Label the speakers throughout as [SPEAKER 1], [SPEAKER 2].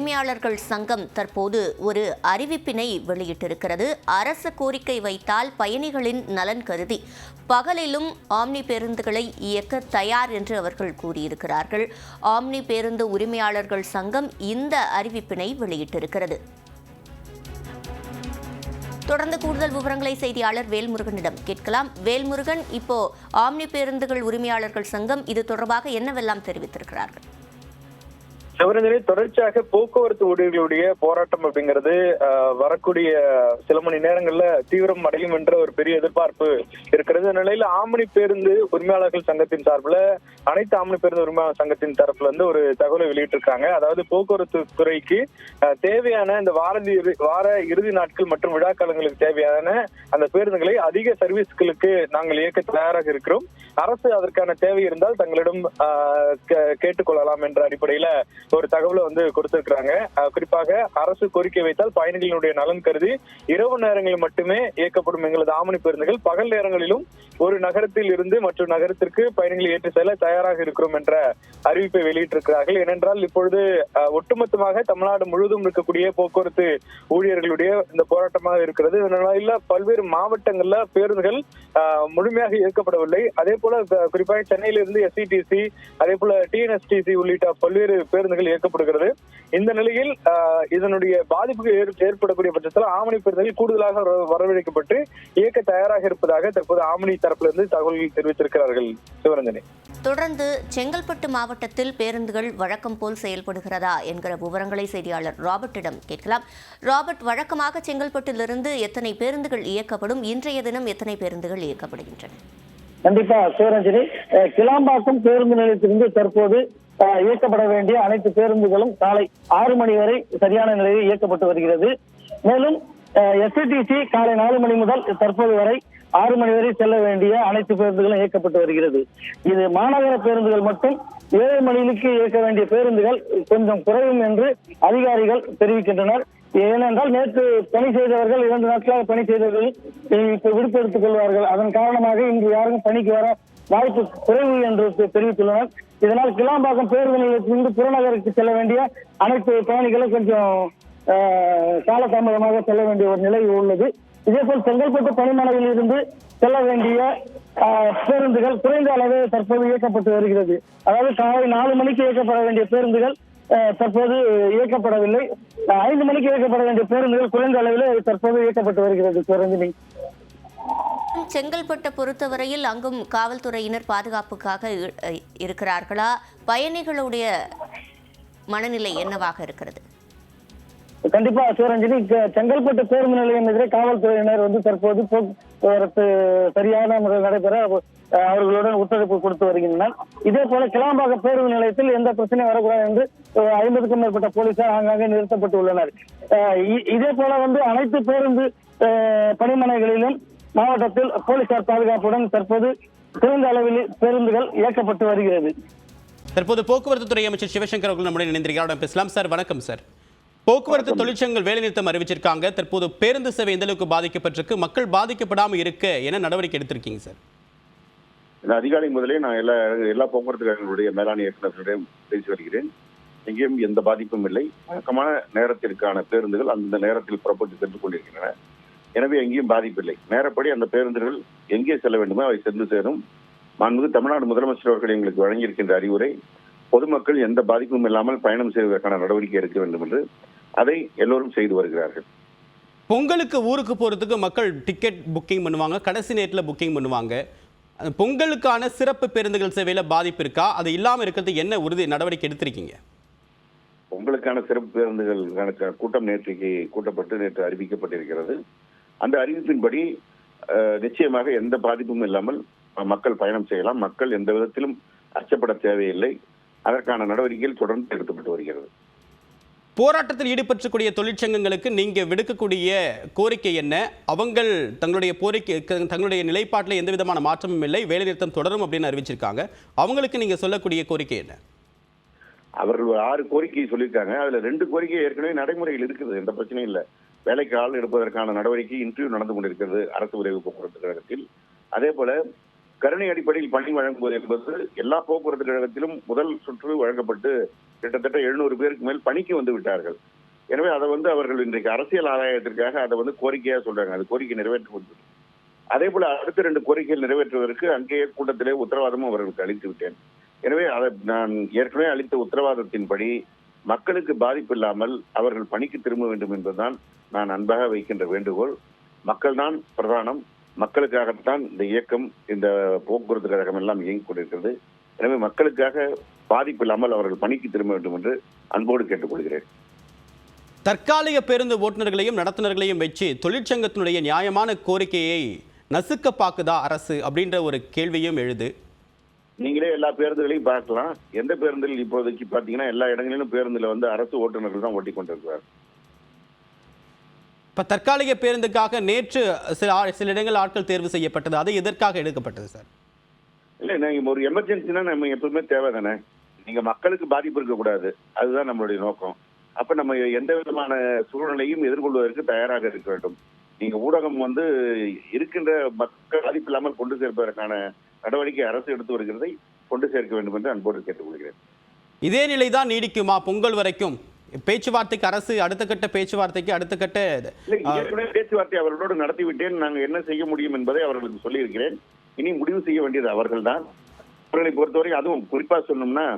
[SPEAKER 1] உரிமையாளர்கள் சங்கம் தற்போது ஒரு அறிவிப்பினை வெளியிட்டிருக்கிறது. அரசு கோரிக்கை வைத்தால் பயணிகளின் நலன் கருதி பகலிலும் ஆம்னி பேருந்துகளை இயக்க தயார் என்று அவர்கள் கூறியிருக்கிறார்கள். ஆம்னி பேருந்து உரிமையாளர்கள் சங்கம் இந்த அறிவிப்பினை வெளியிட்டிருக்கிறது. தொடர்ந்து கூடுதல் விவரங்களை செய்தியாளர் வேல்முருகனிடம் கேட்கலாம். வேல்முருகன், இப்போ ஆம்னி பேருந்துகள் உரிமையாளர்கள் சங்கம் இது தொடர்பாக என்னவெல்லாம் தெரிவித்திருக்கிறார்கள்?
[SPEAKER 2] சிவரஞ்சனி, தொடர்ச்சியாக போக்குவரத்து ஊழியர்களுடைய போராட்டம் அப்படிங்கிறது வரக்கூடிய சில மணி நேரங்கள்ல தீவிரம் அடையும் என்ற ஒரு பெரிய எதிர்பார்ப்பு இருக்கிறது. இந்த நிலையில ஆம்னி பேருந்து உரிமையாளர்கள் சங்கத்தின் சார்பில் அனைத்து ஆம்னி பேருந்து உரிமையாளர் சங்கத்தின் தரப்புல இருந்து ஒரு தகவலை வெளியிட்டிருக்காங்க. அதாவது போக்குவரத்து துறைக்கு தேவையான இந்த வார இறுதி நாட்கள் மற்றும் விழா காலங்களுக்கு தேவையான அந்த பேருந்துகளை அதிக சர்வீஸ்களுக்கு நாங்கள் இயக்க தயாராக இருக்கிறோம். அரசு அதற்கான தேவை இருந்தால் தங்களிடம் கேட்டுக்கொள்ளலாம் என்ற அடிப்படையில ஒரு தகவலை கொடுத்திருக்கிறாங்க. குறிப்பாக அரசு கோரிக்கை வைத்தால் பயணிகளினுடைய நலன் கருதி இரவு நேரங்களில் மட்டுமே இயக்கப்படும் எங்களது ஆம்னி பேருந்துகள் பகல் நேரங்களிலும் ஒரு நகரத்தில் இருந்து மற்றொரு நகரத்திற்கு பயணிகளை ஏற்றி செல்ல தயாராக இருக்கிறோம் என்ற அறிவிப்பை வெளியிட்டிருக்கிறார்கள். ஏனென்றால் இப்பொழுது ஒட்டுமொத்தமாக தமிழ்நாடு முழுவதும் இருக்கக்கூடிய போக்குவரத்து ஊழியர்களுடைய இந்த போராட்டமாக இருக்கிறது. இதனால பல்வேறு மாவட்டங்கள்ல பேருந்துகள் முழுமையாக இயக்கப்படவில்லை. அதே போல குறிப்பாக சென்னையிலிருந்து எஸ்இடிசி, அதே போல டிஎன்எஸ்டிசி உள்ளிட்ட பல்வேறு பேருந்துகள் இயக்கப்படுகிறது. இந்த நிலையில் இதனுடைய பாதிப்புகள் ஏற்படக்கூடிய பட்சத்தில் ஆம்னி பேருந்துகள் கூடுதலாக வரவழைக்கப்பட்டு இயக்க தயாராக இருப்பதாக தற்போது ஆம்னி தரப்பிலிருந்து தகவல்கள் தெரிவித்திருக்கிறார்கள். சிவரஞ்சனி,
[SPEAKER 1] தொடர்ந்து செங்கல்பட்டு மாவட்டத்தில் பேருந்துகள் வழக்கம் போல் செயல்படுகிறதா என்கிற விவரங்களை செய்தியாளர் ராபர்ட்டிடம் கேட்கலாம். ராபர்ட், வழக்கமாக செங்கல்பட்டிலிருந்து எத்தனை பேருந்துகள் இயக்கப்படும்? இன்றைய தினம் எத்தனை பேருந்துகள் இயக்கப்படுகின்றன?
[SPEAKER 3] கண்டிப்பா சிவரஞ்சனி, கிளாம்பாக்கம் பேருந்து நிலையத்திலிருந்து தற்போது இயக்கப்பட வேண்டிய அனைத்து பேருந்துகளும் காலை 6 மணி வரை சரியான நிலையில் இயக்கப்பட்டு வருகிறது. மேலும் எஸ்இடிசி காலை 4 மணி முதல் தற்போது வரை 6 மணி வரை செல்ல வேண்டிய அனைத்து பேருந்துகளும் இயக்கப்பட்டு வருகிறது. இது மாநகர பேருந்துகள் மட்டும் 7 மணிக்கு இயக்க வேண்டிய பேருந்துகள் கொஞ்சம் குறையும் என்று அதிகாரிகள் தெரிவிக்கின்றனர். ஏனென்றால் நேற்று பணி செய்தவர்கள் 2 நாட்களாக பணி செய்தவர்கள் இப்ப விடுப்பெடுத்துக் கொள்வார்கள். அதன் காரணமாக இன்று யாரும் பணிக்கு வர வாய்ப்பு குறைவு என்று தெரிவித்துள்ளனர். இதனால் கிளாம்பாக்கம் பேருந்து நிலையத்திலிருந்து புறநகருக்கு செல்ல வேண்டிய அனைத்து பயணிகளும் கொஞ்சம் காலதாமதமாக செல்ல வேண்டிய ஒரு நிலை உள்ளது. இதேபோல் செங்கல்பட்டு பணிமனையில் இருந்து செல்ல வேண்டிய பேருந்துகள் குறைந்த அளவே தற்போது இயக்கப்பட்டு வருகிறது. அதாவது காலை 4 மணிக்கு இயக்கப்பட வேண்டிய பேருந்துகள் தற்போது இயக்கப்படவில்லை. 5 மணிக்கு இயக்கப்பட வேண்டிய பேருந்துகள் குறைந்த அளவில் தற்போது இயக்கப்பட்டு வருகிறது. சுரஞ்சினி,
[SPEAKER 1] செங்கல்பட்டை பொறுத்தவரையில் அங்கும் காவல்துறையினர் பாதுகாப்புக்காக இருக்கிறார்களா? பயணிகளுடைய மனநிலை என்னவாக இருக்கிறது?
[SPEAKER 3] கண்டிப்பா சிவரஞ்சனி, செங்கல்பட்டு பேருந்து நிலையம் எதிரே காவல்துறையினர் தற்போது போக்குவரத்து சரியான முறையில் நடைபெற அவர்களுடன் ஒத்துழைப்பு கொடுத்து வருகின்றனர். இதே போல கிளாம்பாக்கம் பேருந்து நிலையத்தில் எந்த பிரச்சனையும் வரக்கூடாது என்று 50க்கும் மேற்பட்ட போலீசார் ஆங்காங்கே நிறுத்தப்பட்டு உள்ளனர். இதே போல அனைத்து பேருந்து பணிமனைகளிலும் மாவட்டத்தில் போலீசார் பாதுகாப்புடன் தற்போது குறைந்த அளவில் பேருந்துகள் இயக்கப்பட்டு வருகிறது.
[SPEAKER 4] தற்போது போக்குவரத்து துறை அமைச்சர் சிவசங்கர் அவர்கள் நம்முடைய இணைந்திருக்கிறார். பேசலாம் சார். வணக்கம் சார். போக்குவரத்து தொழிற்சங்கங்கள் வேலைநிறுத்தம் அறிவிச்சிருக்காங்க. தற்போது பேருந்து சேவை எந்த அளவுக்கு பாதிக்கப்பட்டிருக்கு, மக்கள் பாதிக்கப்படாமல் இருக்க என்ன நடவடிக்கை எடுத்திருக்கீங்க சார்?
[SPEAKER 5] அதிகாலை முதலே நான் எல்லா போக்குவரத்து கழகங்களுடைய மேலாண் இயக்குநர்களிடம் பேசி வருகிறேன். எங்கேயும் எந்த பாதிப்பும் இல்லை. வழக்கமான நேரத்திற்கான பேருந்துகள் அந்த நேரத்தில் புறப்பட்டு சென்று கொண்டிருக்கின்றன. எனவே எங்கேயும் பாதிப்பில்லை. நேரப்படி அந்த பேருந்துகள் எங்கே செல்ல வேண்டுமோ அவை சென்று சேரும். மாண்புமிகு தமிழ்நாடு முதலமைச்சர் அவர்கள் எங்களுக்கு வழங்கியிருக்கின்ற அறிவுரை, பொதுமக்கள் எந்த பாதிப்பும் இல்லாமல் பயணம் செய்வதற்கான நடவடிக்கை எடுக்க வேண்டும் என்று அதை எல்லோரும் செய்து வருகிறார்கள்.
[SPEAKER 4] பொங்கலுக்கு ஊருக்கு போறதுக்கு மக்கள் டிக்கெட் புக்கிங் பண்ணுவாங்க, கடைசி நேரத்தில் புக்கிங் பண்ணுவாங்க. பொங்கலுக்கான சிறப்பு பேருந்துகள் சேவையில பாதிப்பு இருக்கா? அது இல்லாமல் இருக்கிறது என்ன உறுதி நடவடிக்கை எடுத்திருக்கீங்க?
[SPEAKER 5] பொங்கலுக்கான சிறப்பு பேருந்துகளுக்கான கூட்டம் நேற்றைக்கு கூட்டப்பட்டு நேற்று அறிவிக்கப்பட்டிருக்கிறது. அந்த அறிவிப்பின்படி நிச்சயமாக எந்த பாதிப்பும் இல்லாமல் மக்கள் பயணம் செய்யலாம். மக்கள் எந்த விதத்திலும் அச்சப்பட தேவையில்லை. அதற்கான நடவடிக்கைகள் தொடர்ந்து எடுக்கப்பட்டு வருகிறது.
[SPEAKER 4] போராட்டத்தில் ஈடுபற்றக்கூடிய தொழிற்சங்கங்களுக்கு நீங்க விடுக்கக்கூடிய கோரிக்கை என்ன? அவங்கள் தங்களுடைய நிலைப்பாட்டில் எந்த விதமான மாற்றமும் இல்லை, வேலைநிறுத்தம் தொடரும் அப்படின்னு அறிவிச்சிருக்காங்க. அவங்களுக்கு நீங்க சொல்லக்கூடிய கோரிக்கை என்ன?
[SPEAKER 5] அவர்கள் 6 கோரிக்கையை சொல்லியிருக்காங்க. அதுல 2 கோரிக்கை ஏற்கனவே நடைமுறையில் இருக்குது, எந்த பிரச்சனையும் இல்லை. வேலைக்கு ஆள் எடுப்பதற்கான நடவடிக்கை இன்டர்வியூ நடந்து கொண்டிருக்கிறது அரசு விரைவு போக்குவரத்து கழகத்தில். அதே போல கருணை அடிப்படையில் பணி வழங்குவது என்பது எல்லா போக்குவரத்து கழகத்திலும் முதல் சுற்று வழங்கப்பட்டு கிட்டத்தட்ட 700 பேருக்கு மேல் பணிக்கு வந்து விட்டார்கள். எனவே அதை அவர்கள் இன்றைக்கு அரசியல் ஆதாயத்திற்காக அதை கோரிக்கையா சொல்றாங்க. அது கோரிக்கை நிறைவேற்றப்பட்டது. அதே போல அடுத்த 2 கோரிக்கைகள் நிறைவேற்றுவதற்கு அங்கேயே கூட்டத்திலே உத்தரவாதமும் அவர்களுக்கு அளித்து விட்டேன். எனவே அதை நான் ஏற்கனவே அளித்த உத்தரவாதத்தின்படி மக்களுக்கு பாதிப்பு இல்லாமல் அவர்கள் பணிக்கு திரும்ப வேண்டும் என்பதுதான் நான் அன்பாக வைக்கின்ற வேண்டுகோள். மக்கள் தான் பிரதானம். மக்களுக்காகத்தான் இந்த இயக்கம், இந்த போக்குவரத்து கழகம் எல்லாம் இயங்கிக் கொண்டிருக்கிறது. எனவே மக்களுக்காக பாதிப்பு இல்லாமல் அவர்கள் பணிக்கு திரும்ப வேண்டும் என்று அன்போடு கேட்டுக்கொள்கிறேன்.
[SPEAKER 4] தற்காலிக பேருந்து ஓட்டுநர்களையும் நடத்துனர்களையும் வச்சு தொழிற்சங்கத்தினுடைய நியாயமான கோரிக்கையை நசுக்க பாக்குதா அரசு அப்படின்ற ஒரு கேள்வியும் எழுது.
[SPEAKER 5] நீங்களே எல்லா பேருந்துகளையும் பார்க்கலாம். எந்த பேருந்தில் இப்போதைக்கு பாத்தீங்கன்னா எல்லா இடங்களிலும் பேருந்துல அரசு ஓட்டுநர்கள் தான் ஓட்டி கொண்டிருக்கிறார்.
[SPEAKER 4] இப்ப தற்காலிக பேருந்துக்காக நேற்று சில இடங்கள் ஆட்கள் தேர்வு செய்யப்பட்டது. அது எதற்காக எடுக்கப்பட்டது சார்?
[SPEAKER 5] இல்ல, நீங்க ஒரு எமர்ஜென்சினா நம்ம எப்பவுமே தேவை தானே. நீங்க மக்களுக்கு பாதிப்பு இருக்கக்கூடாது, அதுதான் நம்மளுடைய நோக்கம். அப்ப நம்ம எந்த விதமான சூழ்நிலையும் எதிர்கொள்வதற்கு தயாராக இருக்க வேண்டும். நீங்க ஊடகம் இருக்கின்ற மக்கள் பாதிப்பு இல்லாமல் கொண்டு சேர்ப்பதற்கான நடவடிக்கை அரசு எடுத்து வருகிறதை கொண்டு சேர்க்க வேண்டும் என்று அன்போடு கேட்டுக்கொள்கிறேன்.
[SPEAKER 4] இதே நிலைதான் நீடிக்குமா பொங்கல் வரைக்கும்? பேச்சுவார்த்தைக்கு அரசு அடுத்த கட்ட பேச்சுவார்த்தைக்கு அடுத்த கட்ட
[SPEAKER 5] பேச்சுவார்த்தை அவர்களோடு நடத்திவிட்டேன். நாங்கள் என்ன செய்ய முடியும் என்பதை அவர்களுக்கு சொல்லியிருக்கிறேன். இனி முடிவு செய்ய வேண்டியது அவர்கள் தான். அவர்களை பொறுத்தவரை அதுவும் குறிப்பா சொல்லணும்னா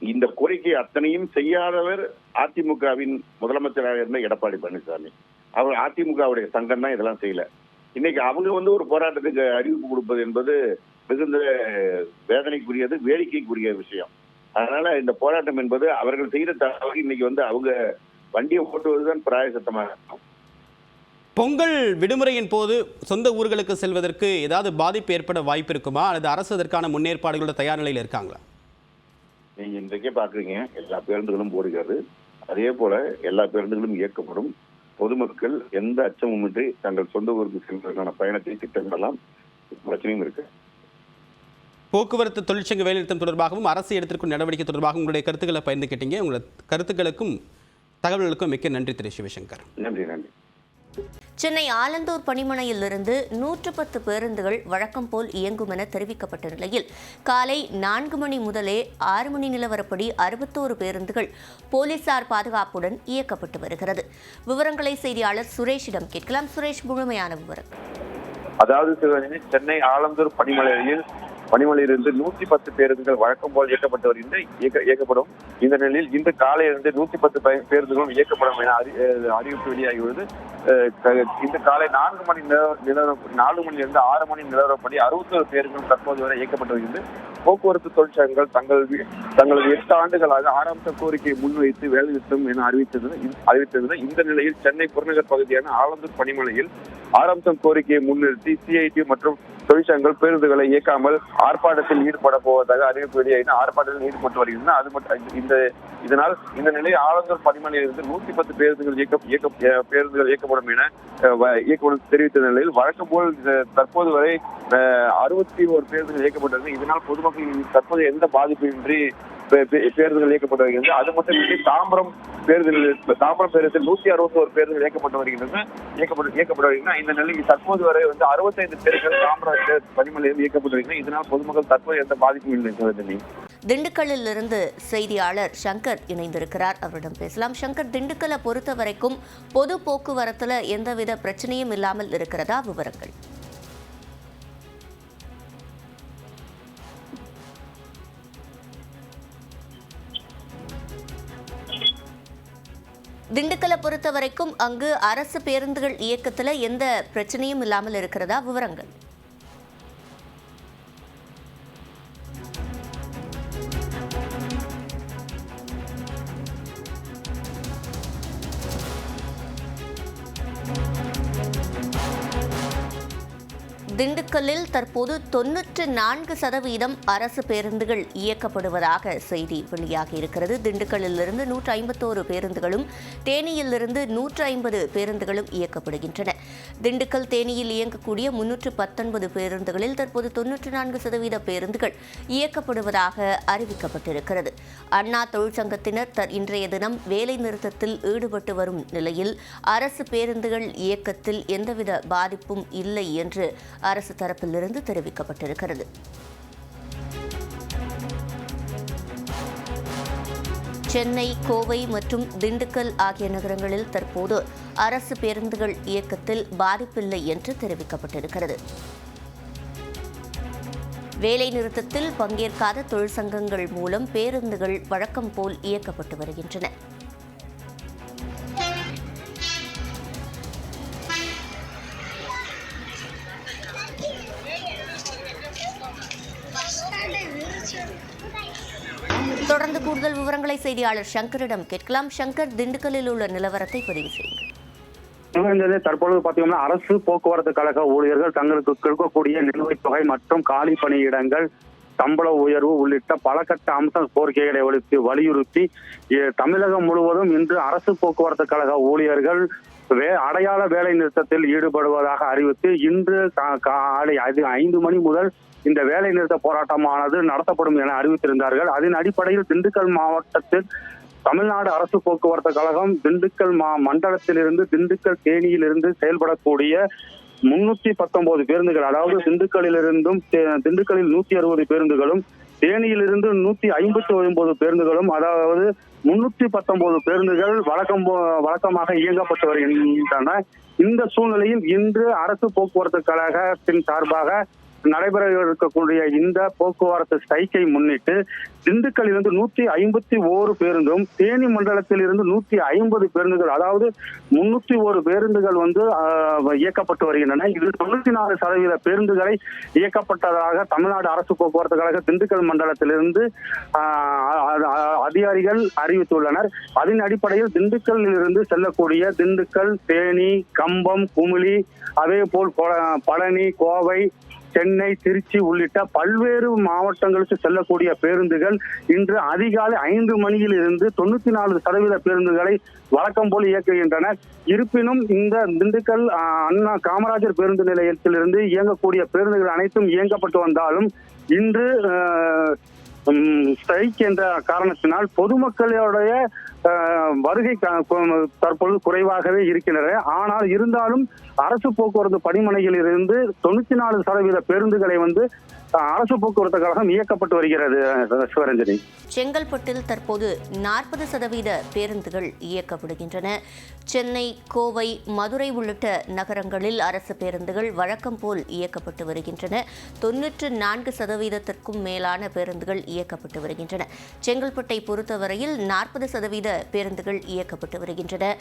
[SPEAKER 5] இந்த கோரிக்கை அத்தனையும் செய்யாதவர் அதிமுகவின் முதலமைச்சராக இருந்த எடப்பாடி பழனிசாமி. அவர் அதிமுகவுடைய சங்கம் தான் இதெல்லாம் செய்யல. இன்னைக்கு அவங்க ஒரு போராட்டத்துக்கு அறிவிப்பு கொடுப்பது என்பது மிகுந்த வேதனைக்குரியது, வேடிக்கைக்குரிய விஷயம். அதனால இந்த போராட்டம் என்பது அவர்கள் செய்த தவறு. இன்னைக்கு அவங்க வண்டியை ஓட்டுவதுதான் பிராயசத்தமாக இருக்கும்.
[SPEAKER 4] பொங்கல் விடுமுறையின் போது சொந்த ஊர்களுக்கு செல்வதற்கு ஏதாவது பாதிப்பு ஏற்பட வாய்ப்பு இருக்குமா, அல்லது அரசு அதற்கான முன்னேற்பாடுகளோட தயார் நிலையில் இருக்காங்களா?
[SPEAKER 5] நீங்க இன்றைக்கே பாக்குறீங்க, எல்லா பேருந்துகளும் ஓடுகிறது. அதே போல எல்லா பேருந்துகளும் இயக்கப்படும். பொதுமக்கள் எந்த அச்சமுமின்றி தங்கள் சொந்த ஊருக்கு செல்வதற்கான பயணத்தை திட்டமிடலாம். பிரச்சனையும் இருக்கு.
[SPEAKER 4] போக்குவரத்து தொழிற்சங்க வேலைநிறுத்தம் தொடர்பாகவும் அரசு எடுத்திருக்கும் நடவடிக்கை தொடர்பாகவும் உங்களுடைய கருத்துக்களை பகிர்ந்து கேட்டீங்க. உங்களோட கருத்துக்களுக்கும் தகவல்களுக்கும் மிக்க நன்றி திரு சிவசங்கர்.
[SPEAKER 5] நன்றி நன்றி.
[SPEAKER 1] சென்னை ஆலந்தூர் பணிமனையிலிருந்து 110 பேருந்துகள் வழக்கம் போல் இயங்கும் என தெரிவிக்கப்பட்ட நிலையில் காலை 4 மணி முதலே 6 மணி நிலவரப்படி 61 பேருந்துகள் போலீசார் பாதுகாப்புடன் இயக்கப்பட்டு வருகிறது. விவரங்களை செய்தியாளர் சுரேஷிடம் கேட்கலாம். சுரேஷ், முழுமையான விவரம்.
[SPEAKER 6] அதாவது சென்னை ஆலந்தூர் பணிமனையிலிருந்து 110 பேருந்துகள் வழக்கம் போல் இயக்கப்படும். இந்த நிலையில் இன்று காலையிலிருந்து 110 பேருந்துகளும் இயக்கப்படும் என அறிவிப்பு வெளியாகியுள்ளது. இன்று காலை 4 மணியிலிருந்து 6 மணி நிலவரப்படி 61 பேருந்துகள் தற்போது வரை இயக்கப்பட்டு வருகிறது. போக்குவரத்து தொழிற்சங்கங்கள் தங்களது 8 ஆண்டுகளாக 6 கோரிக்கையை முன்வைத்து வேலைநிறுத்தம் என அறிவித்தது. இந்த நிலையில் சென்னை புறநகர் பகுதியான ஆலந்தூர் பணிமனையில் 6 கோரிக்கையை முன்னிறுத்தி சிஐடி மற்றும் தொழிற்சங்கங்கள் பேருந்துகளை இயக்காமல் ஆர்ப்பாட்டத்தில் ஈடுபட போவதாக அறிவிப்பு வெளியாகின ஆர்ப்பாட்டத்தில் ஈடுபட்டு வருகின்றன. அது மட்டும் இதனால் இந்த நிலையில் ஆலந்தூர் பணிமனையிலிருந்து 110 பேருந்துகள் இயக்கப்படும் என தெரிவித்த நிலையில் வழக்கம் போல் தற்போது வரை 61 பேருந்துகள் இயக்கப்பட்டது. இதனால் பொதுமக்கள் தற்போது எந்த பாதிப்புமின்றி பேருந்துகள் இயக்கப்பட்டு வருகிறது. அது மட்டுமின்றி தாம்பரம் பேருந்தில் 161 பேருந்துகள் இயக்கப்பட்டு வருகின்றன. இந்த நிலையில் தற்போது வரை 65 பேர்கள் தாம்பரம் பணிமனையில் இயக்கப்பட்டு வருகின்றன. இதனால் பொதுமக்கள் தற்போது எந்த பாதிப்பும் இல்லை.
[SPEAKER 1] திண்டுக்கல்லில் இருந்து செய்தியாளர் சங்கர் இணைந்திருக்கிறார், அவரிடம் பேசலாம். சங்கர், திண்டுக்கல்லை பொறுத்த வரைக்கும் பொது போக்குவரத்துல எந்தவித பிரச்சனையும் இல்லாமல் இருக்கிறதா? விவரங்கள். திண்டுக்கல்லை பொறுத்த வரைக்கும் அங்கு அரசு பேருந்துகள் இயக்கத்துல எந்த பிரச்சனையும் இல்லாமல் இருக்கிறதா? விவரங்கள். திண்டுக்கல்லில் தற்போது 94% அரசு பேருந்துகள் இயக்கப்படுவதாக செய்தி வெளியாகி இருக்கிறது. திண்டுக்கல்லிலிருந்து 151 பேருந்துகளும் தேனியிலிருந்து 150 பேருந்துகளும் இயக்கப்படுகின்றன. திண்டுக்கல் தேனியில் இயங்கக்கூடிய 319 பேருந்துகளில் தற்போது 94% பேருந்துகள் இயக்கப்படுவதாக அறிவிக்கப்பட்டிருக்கிறது. அண்ணா தொழிற்சங்கத்தினர் இன்றைய தினம் வேலை நிறுத்தத்தில் ஈடுபட்டு வரும் நிலையில் அரசு பேருந்துகள் இயக்கத்தில் எந்தவித பாதிப்பும் இல்லை என்று அரசு தரப்பிலிருந்து தெரிவிக்கப்பட்டிருக்கிறது. சென்னை, கோவை மற்றும் திண்டுக்கல் ஆகிய நகரங்களில் தற்போது அரசு பேருந்துகள் இயக்கத்தில் பாதிப்பில்லை என்று தெரிவிக்கப்பட்டிருக்கிறது. வேலைநிறுத்தத்தில் பங்கேற்காத தொழிற்சங்கங்கள் மூலம் பேருந்துகள் வழக்கம் போல் இயக்கப்பட்டு வருகின்றன. தொடர்ந்து கூடுதல் விவரங்களை செய்தியாளர் சங்கரிடம் கேட்கலாம். சங்கர், திண்டுக்கல்லில் உள்ள நிலவரத்தை பதிவு செய்யுங்கள்.
[SPEAKER 7] தற்பொழுது பாத்தீங்கன்னா அரசு போக்குவரத்து கழக ஊழியர்கள் தங்களுக்கு கொடுக்கக்கூடிய நிலுவைத் தொகை மற்றும் காலி பணியிடங்கள், சம்பள உயர்வு உள்ளிட்ட பல கட்ட அம்ச கோரிக்கைகளை வலியுறுத்தி தமிழகம் முழுவதும் இன்று அரசு போக்குவரத்து கழக ஊழியர்கள் அடையாள வேலை நிறுத்தத்தில் ஈடுபடுவதாக அறிவித்து இன்று காலை 5 மணி முதல் இந்த வேலை நிறுத்த போராட்டமானது நடத்தப்படும் என அறிவித்திருந்தார்கள். அதன் அடிப்படையில் திண்டுக்கல் மாவட்டத்தில் தமிழ்நாடு அரசு போக்குவரத்து கழகம் திண்டுக்கல் மண்டலத்திலிருந்து திண்டுக்கல் தேனியிலிருந்து செயல்படக்கூடிய 319 பேருந்துகள், அதாவது திண்டுக்கல்லில் 160 பேருந்துகளும், தேனியிலிருந்து 159 பேருந்துகளும், அதாவது 319 பேருந்துகள் வழக்கமாக இயங்கப்பட்டு வருகின்றன. இந்த சூழ்நிலையில் இன்று அரசு போக்குவரத்து கழகத்தின் சார்பாக நடைபெற இருக்கக்கூடிய இந்த போக்குவரத்து ஸ்ட்ரைக்கை முன்னிட்டு திண்டுக்கல்லிலிருந்து 151 பேருந்தும், தேனி மண்டலத்தில் இருந்து 150 பேருந்துகள், அதாவது 301 பேருந்துகள் இயக்கப்பட்டு வருகின்றன. இது 94% பேருந்துகளை இயக்கப்பட்டதாக தமிழ்நாடு அரசு போக்குவரத்து கழக திண்டுக்கல் மண்டலத்திலிருந்து அதிகாரிகள் அறிவித்துள்ளனர். அதன் அடிப்படையில் திண்டுக்கல்லில் இருந்து செல்லக்கூடிய திண்டுக்கல், தேனி, கம்பம், குமுளி, அதே போல் பழனி, கோவை, சென்னை, திருச்சி உள்ளிட்ட பல்வேறு மாவட்டங்களுக்கு செல்லக்கூடிய பேருந்துகள் இன்று அதிகாலை 5 மணியில் இருந்து 94% பேருந்துகளை வழக்கம் போல் இயக்குகின்றன. இருப்பினும் இந்த திண்டுக்கல் அண்ணா காமராஜர் பேருந்து நிலையத்திலிருந்து இயங்கக்கூடிய பேருந்துகள் அனைத்தும் இயங்கப்பட்டு வந்தாலும் இன்று ஸ்ட்ரைக் என்ற காரணத்தினால் பொதுமக்களுடைய வருகை தற்பொழுது குறைவாகவே இருக்கின்றன. ஆனால் இருந்தாலும் அரசு போக்குவரத்து பணிமனையில் இருந்து 94% பேருந்துகளை அரசு போக்குவரத்து கழகம் இயக்கப்பட்டு வருகிறது. சிவரஞ்சனி,
[SPEAKER 1] செங்கல்பட்டில் தற்போது 40% பேருந்துகள் இயக்கப்படுகின்றன. சென்னை, கோவை, மதுரை உள்ளிட்ட நகரங்களில் அரசு பேருந்துகள் வழக்கம் போல் இயக்கப்பட்டு வருகின்றன. 94%த்திற்கும் மேலான பேருந்துகள் இயக்கப்பட்டு வருகின்றன. செங்கல்பட்டை பொறுத்தவரையில் 40% பேருந்துகள் இயக்கப்பட்டு வருகின்றன.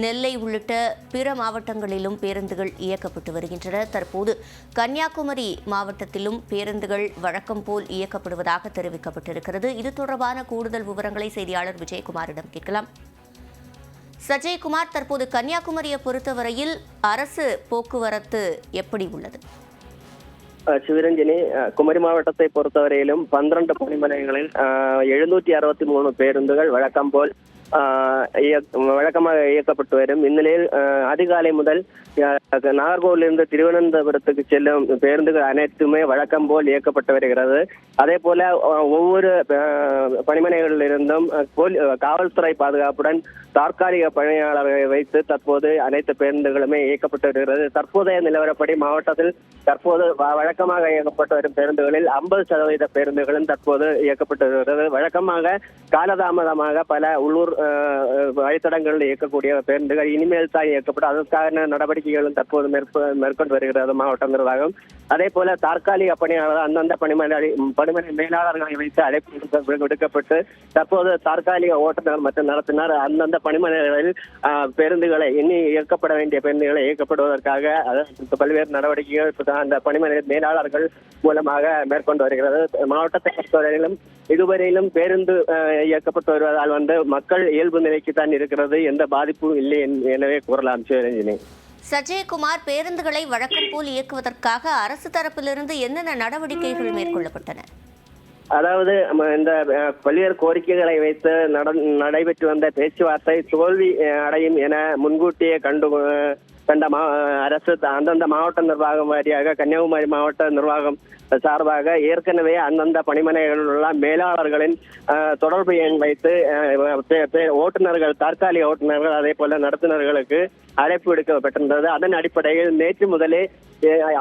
[SPEAKER 1] நெல்லை உள்ளிட்ட பிற மாவட்டங்களிலும் பேருந்துகள் இயக்கப்பட்டு வருகின்றன. தற்போது கன்னியாகுமரி மாவட்டத்திலும் பேருந்துகள் வழக்கம் போல் இயக்கப்படுவதாக தெரிவிக்கப்பட்டிருக்கிறது. இது தொடர்பான கூடுதல் விவரங்களை செய்தியாளர் விஜயகுமாரிடம் கேட்கலாம். சஜயகுமார், தற்போது கன்னியாகுமரியை பொறுத்தவரையில் அரசு போக்குவரத்து எப்படி உள்ளது?
[SPEAKER 8] சிவரஞ்சனி, குமரி மாவட்டத்தை பொறுத்தவரையிலும் 12 பணிமனைகளில் 763 பேருந்துகள் வழக்கமாக இயக்கப்பட்டு வரும். இந்நிலையில் அதிகாலை முதல் நாகர்கோவிலிருந்து திருவனந்தபுரத்துக்கு செல்லும் பேருந்துகள் அனைத்துமே வழக்கம் போல் இயக்கப்பட்டு வருகிறது. அதே போல ஒவ்வொரு பணிமனைகளிலிருந்தும் காவல்துறை பாதுகாப்புடன் தற்காலிக பணியாளர்களை வைத்து தற்போது அனைத்து பேருந்துகளுமே இயக்கப்பட்டு வருகிறது. தற்போதைய நிலவரப்படி மாவட்டத்தில் தற்போது வழக்கமாக இயக்கப்பட்டு வரும் பேருந்துகளில் 50% பேருந்துகளும் தற்போது இயக்கப்பட்டு வருகிறது. வழக்கமாக காலதாமதமாக பல உள்ளூர் வழித்தடங்களில் இயக்கக்கூடிய பேருந்துகள் இனிமேல் தான் இயக்கப்படும். அதற்கான நடவடிக்கைகளும் தற்போது மேற்கொண்டு வருகிறது மாவட்ட நிர்வாகம். அதே போல தற்காலிக பணியாளர் அந்தந்த பணிமனை மேலாளர்களை வைத்து அழைப்பு விடுக்கப்பட்டு தற்போது தற்காலிக ஓட்டுநர் மற்றும் நடத்தினர் அந்தந்த பணிமனைகளில் பேருந்துகளை இயக்கப்பட வேண்டிய பேருந்துகளை இயக்கப்படுவதற்காக பல்வேறு நடவடிக்கைகள் அந்த பணிமனை மேலாளர்கள் மூலமாக மேற்கொண்டு வருகிறது. மாவட்டத்தை பொறுத்தவரையிலும் இதுவரையிலும் பேருந்து இயக்கப்பட்டு வருவதால் மக்கள் இயல்பு நிலைக்கு தான் இருக்கிறது, எந்த பாதிப்பும் இல்லை எனவே கூறலாம். சிவரஞ்சனி,
[SPEAKER 1] சஜயகுமார், பேருந்துகளை வழக்கம் போல் இயக்குவதற்காக அரசு தரப்பிலிருந்து என்னென்ன நடவடிக்கைகள் மேற்கொள்ளப்பட்டன?
[SPEAKER 8] அதாவது இந்த பல்வேறு கோரிக்கைகளை வைத்து நடைபெற்று வந்த பேச்சுவார்த்தை தோல்வி அடையும் என முன்கூட்டியே அரசு அந்தந்த மாவட்ட நிர்வாகம் வாரியாக கன்னியாகுமரி மாவட்ட நிர்வாகம் சார்பாக ஏற்கனவே அந்தந்த பணிமனைகளில் உள்ள மேலாளர்களின் தொடர்பு எண் வைத்து ஓட்டுநர்கள், தற்காலிக ஓட்டுநர்கள், அதே போல நடத்துனர்களுக்கு அழைப்பு விடுக்கப்பட்டிருந்தது. அதன் அடிப்படையில் நேற்று முதலே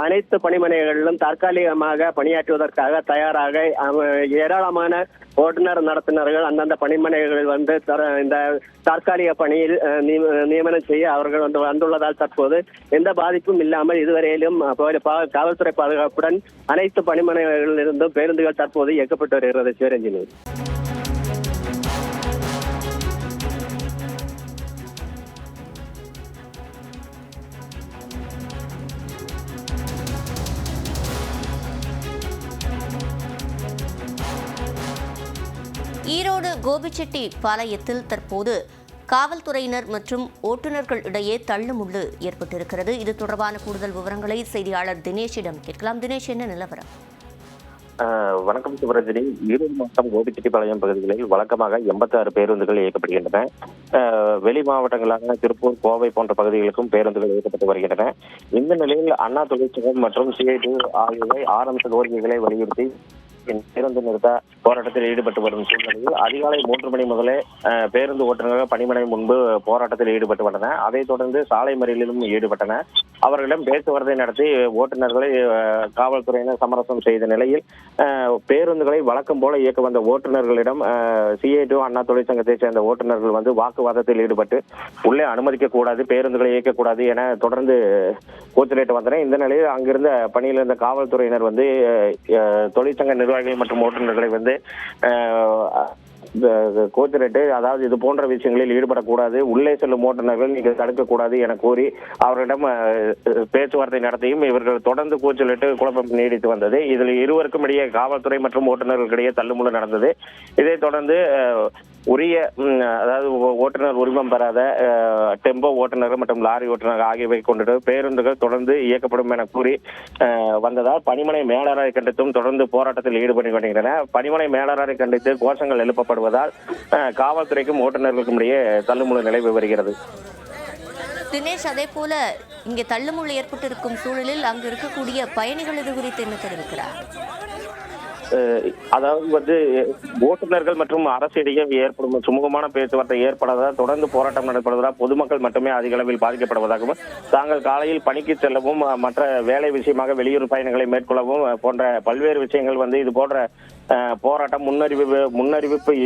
[SPEAKER 8] அனைத்து பணிமனைகளிலும் தற்காலிகமாக பணியாற்றுவதற்காக தயாராக ஏராளமான ஓட்டுநர் நடத்துனர்கள் அந்தந்த பணிமனைகளில் வந்து இந்த தற்காலிக பணியில் நியமனம் செய்ய அவர்கள் வந்துள்ளதால் தற்போது எந்த பாதிப்பும் இல்லாமல் இதுவரையிலும் காவல்துறை பாதுகாப்புடன் அனைத்து பணிமனைகளில் இருந்தும் பேருந்துகள் தற்போது இயக்கப்பட்டு வருகிறது. சிவரஞ்சனி.
[SPEAKER 1] ஈரோடு கோபிச்செட்டி பாளையத்தில் தற்போது காவல்துறையினர் மற்றும் ஓட்டுநர்கள் இடையே தள்ளுமுள்ளு ஏற்பட்டிருக்கிறது. இது தொடர்பான கூடுதல் விவரங்களை செய்தியாளர் தினேஷிடம் கேட்கலாம். தினேஷ், என்ன நிலவரம்?
[SPEAKER 9] வணக்கம் சிவரஞ்சனி. ஈரோடு மாவட்டம் கோபிச்செட்டிப்பாளையம் பகுதிகளில் வழக்கமாக 86 பேருந்துகள் இயக்கப்படுகின்றன. வெளி மாவட்டங்களான திருப்பூர், கோவை போன்ற பகுதிகளுக்கும் பேருந்துகள் இயக்கப்பட்டு வருகின்றன. இந்த நிலையில் அண்ணா தொழிற்சங்கம் மற்றும் CIT ஆகியவை 6 அம்ச கோரிக்கைகளை வலியுறுத்தி பேருந்து நிறுத்த போராட்டத்தில் ஈடுபட்டு வரும் சூழ்நிலையில் அதிகாலை 3 மணி முதலே பேருந்து ஓட்டுநர்கள் பணிமனை முன்பு போராட்டத்தில் ஈடுபட்டு வந்தன. அதைத் தொடர்ந்து சாலை மறியலிலும் ஈடுபட்டன. அவர்களிடம் பேச்சுவார்த்தை நடத்தி ஓட்டுநர்களை காவல்துறையினர் சமரசம் செய்த நிலையில் பேருந்துகளை வழக்கம் போல இயக்க வந்த ஓட்டுநர்களிடம் CIT அண்ணா தொழிற்சங்கத்தைச் சேர்ந்த ஓட்டுநர்கள் வந்து வாக்குவாதத்தில் ஈடுபட்டு உள்ளே அனுமதிக்க கூடாது, பேருந்துகளை இயக்கக்கூடாது என தொடர்ந்து கூச்சலிட்டு வந்தனர். இந்த நிலையில் அங்கிருந்த பணியில் இருந்த காவல்துறையினர் வந்து தொழிற்சங்க நிர்வாகிகள் மற்றும் ஓட்டுநர்களை வந்து கூச்சலிட்டு, அதாவது இது போன்ற விஷயங்களில் ஈடுபடக்கூடாது, உள்ளே செல்லும் ஓட்டுநர்கள் நீங்கள் தடுக்கக்கூடாது என கூறி அவர்களிடம் பேச்சுவார்த்தை நடத்தியும் இவர்கள் தொடர்ந்து கூச்சலிட்டு குழப்பம் நீடித்து வந்தது. இதில் இருவருக்கும் இடையே காவல்துறை மற்றும் ஓட்டுநர்களுக்கிடையே தள்ளுமுள்ளு நடந்தது. இதைத் தொடர்ந்து உரிய, அதாவது ஓட்டுநர் உரிமம் பெறாத டெம்போ ஓட்டுநர்கள் மற்றும் லாரி ஓட்டுநர்கள் ஆகியவை கொண்டு பேருந்துகள் தொடர்ந்து இயக்கப்படும் என கூறி வந்ததால் பணிமனை மேலாளரை கண்டித்தும் தொடர்ந்து போராட்டத்தில் ஈடுபட்டு வருகின்றன. பணிமனை மேலாளரை கண்டித்து கோஷங்கள் எழுப்பப்படுவதால் காவல்துறைக்கும் ஓட்டுநர்களுக்கும் இடையே தள்ளுமுள்ளு நிலவி வருகிறது.
[SPEAKER 1] தினேஷ், அதே போல இங்கே தள்ளுமுள்ளு ஏற்பட்டிருக்கும் சூழலில் அங்கு இருக்கக்கூடிய பயணிகள் இது குறித்து என்ன தெரிவிக்கிறார்?
[SPEAKER 9] அதாவது வந்து ஓட்டுநர்கள் மற்றும் அரசு இடையே ஏற்படும் சுமூகமான பேச்சுவார்த்தை ஏற்படாததால் தொடர்ந்து போராட்டம் நடைபெறுவதால் பொதுமக்கள் மட்டுமே அதிக அளவில் பாதிக்கப்படுவதாகவும் தாங்கள் காலையில் பணிக்கு செல்லவும் மற்ற வேலை விஷயமாக வெளியூர் பயணங்களை மேற்கொள்ளவும் போன்ற பல்வேறு விஷயங்கள் வந்து இது போன்ற போராட்டம் முன்னறிவிப்பு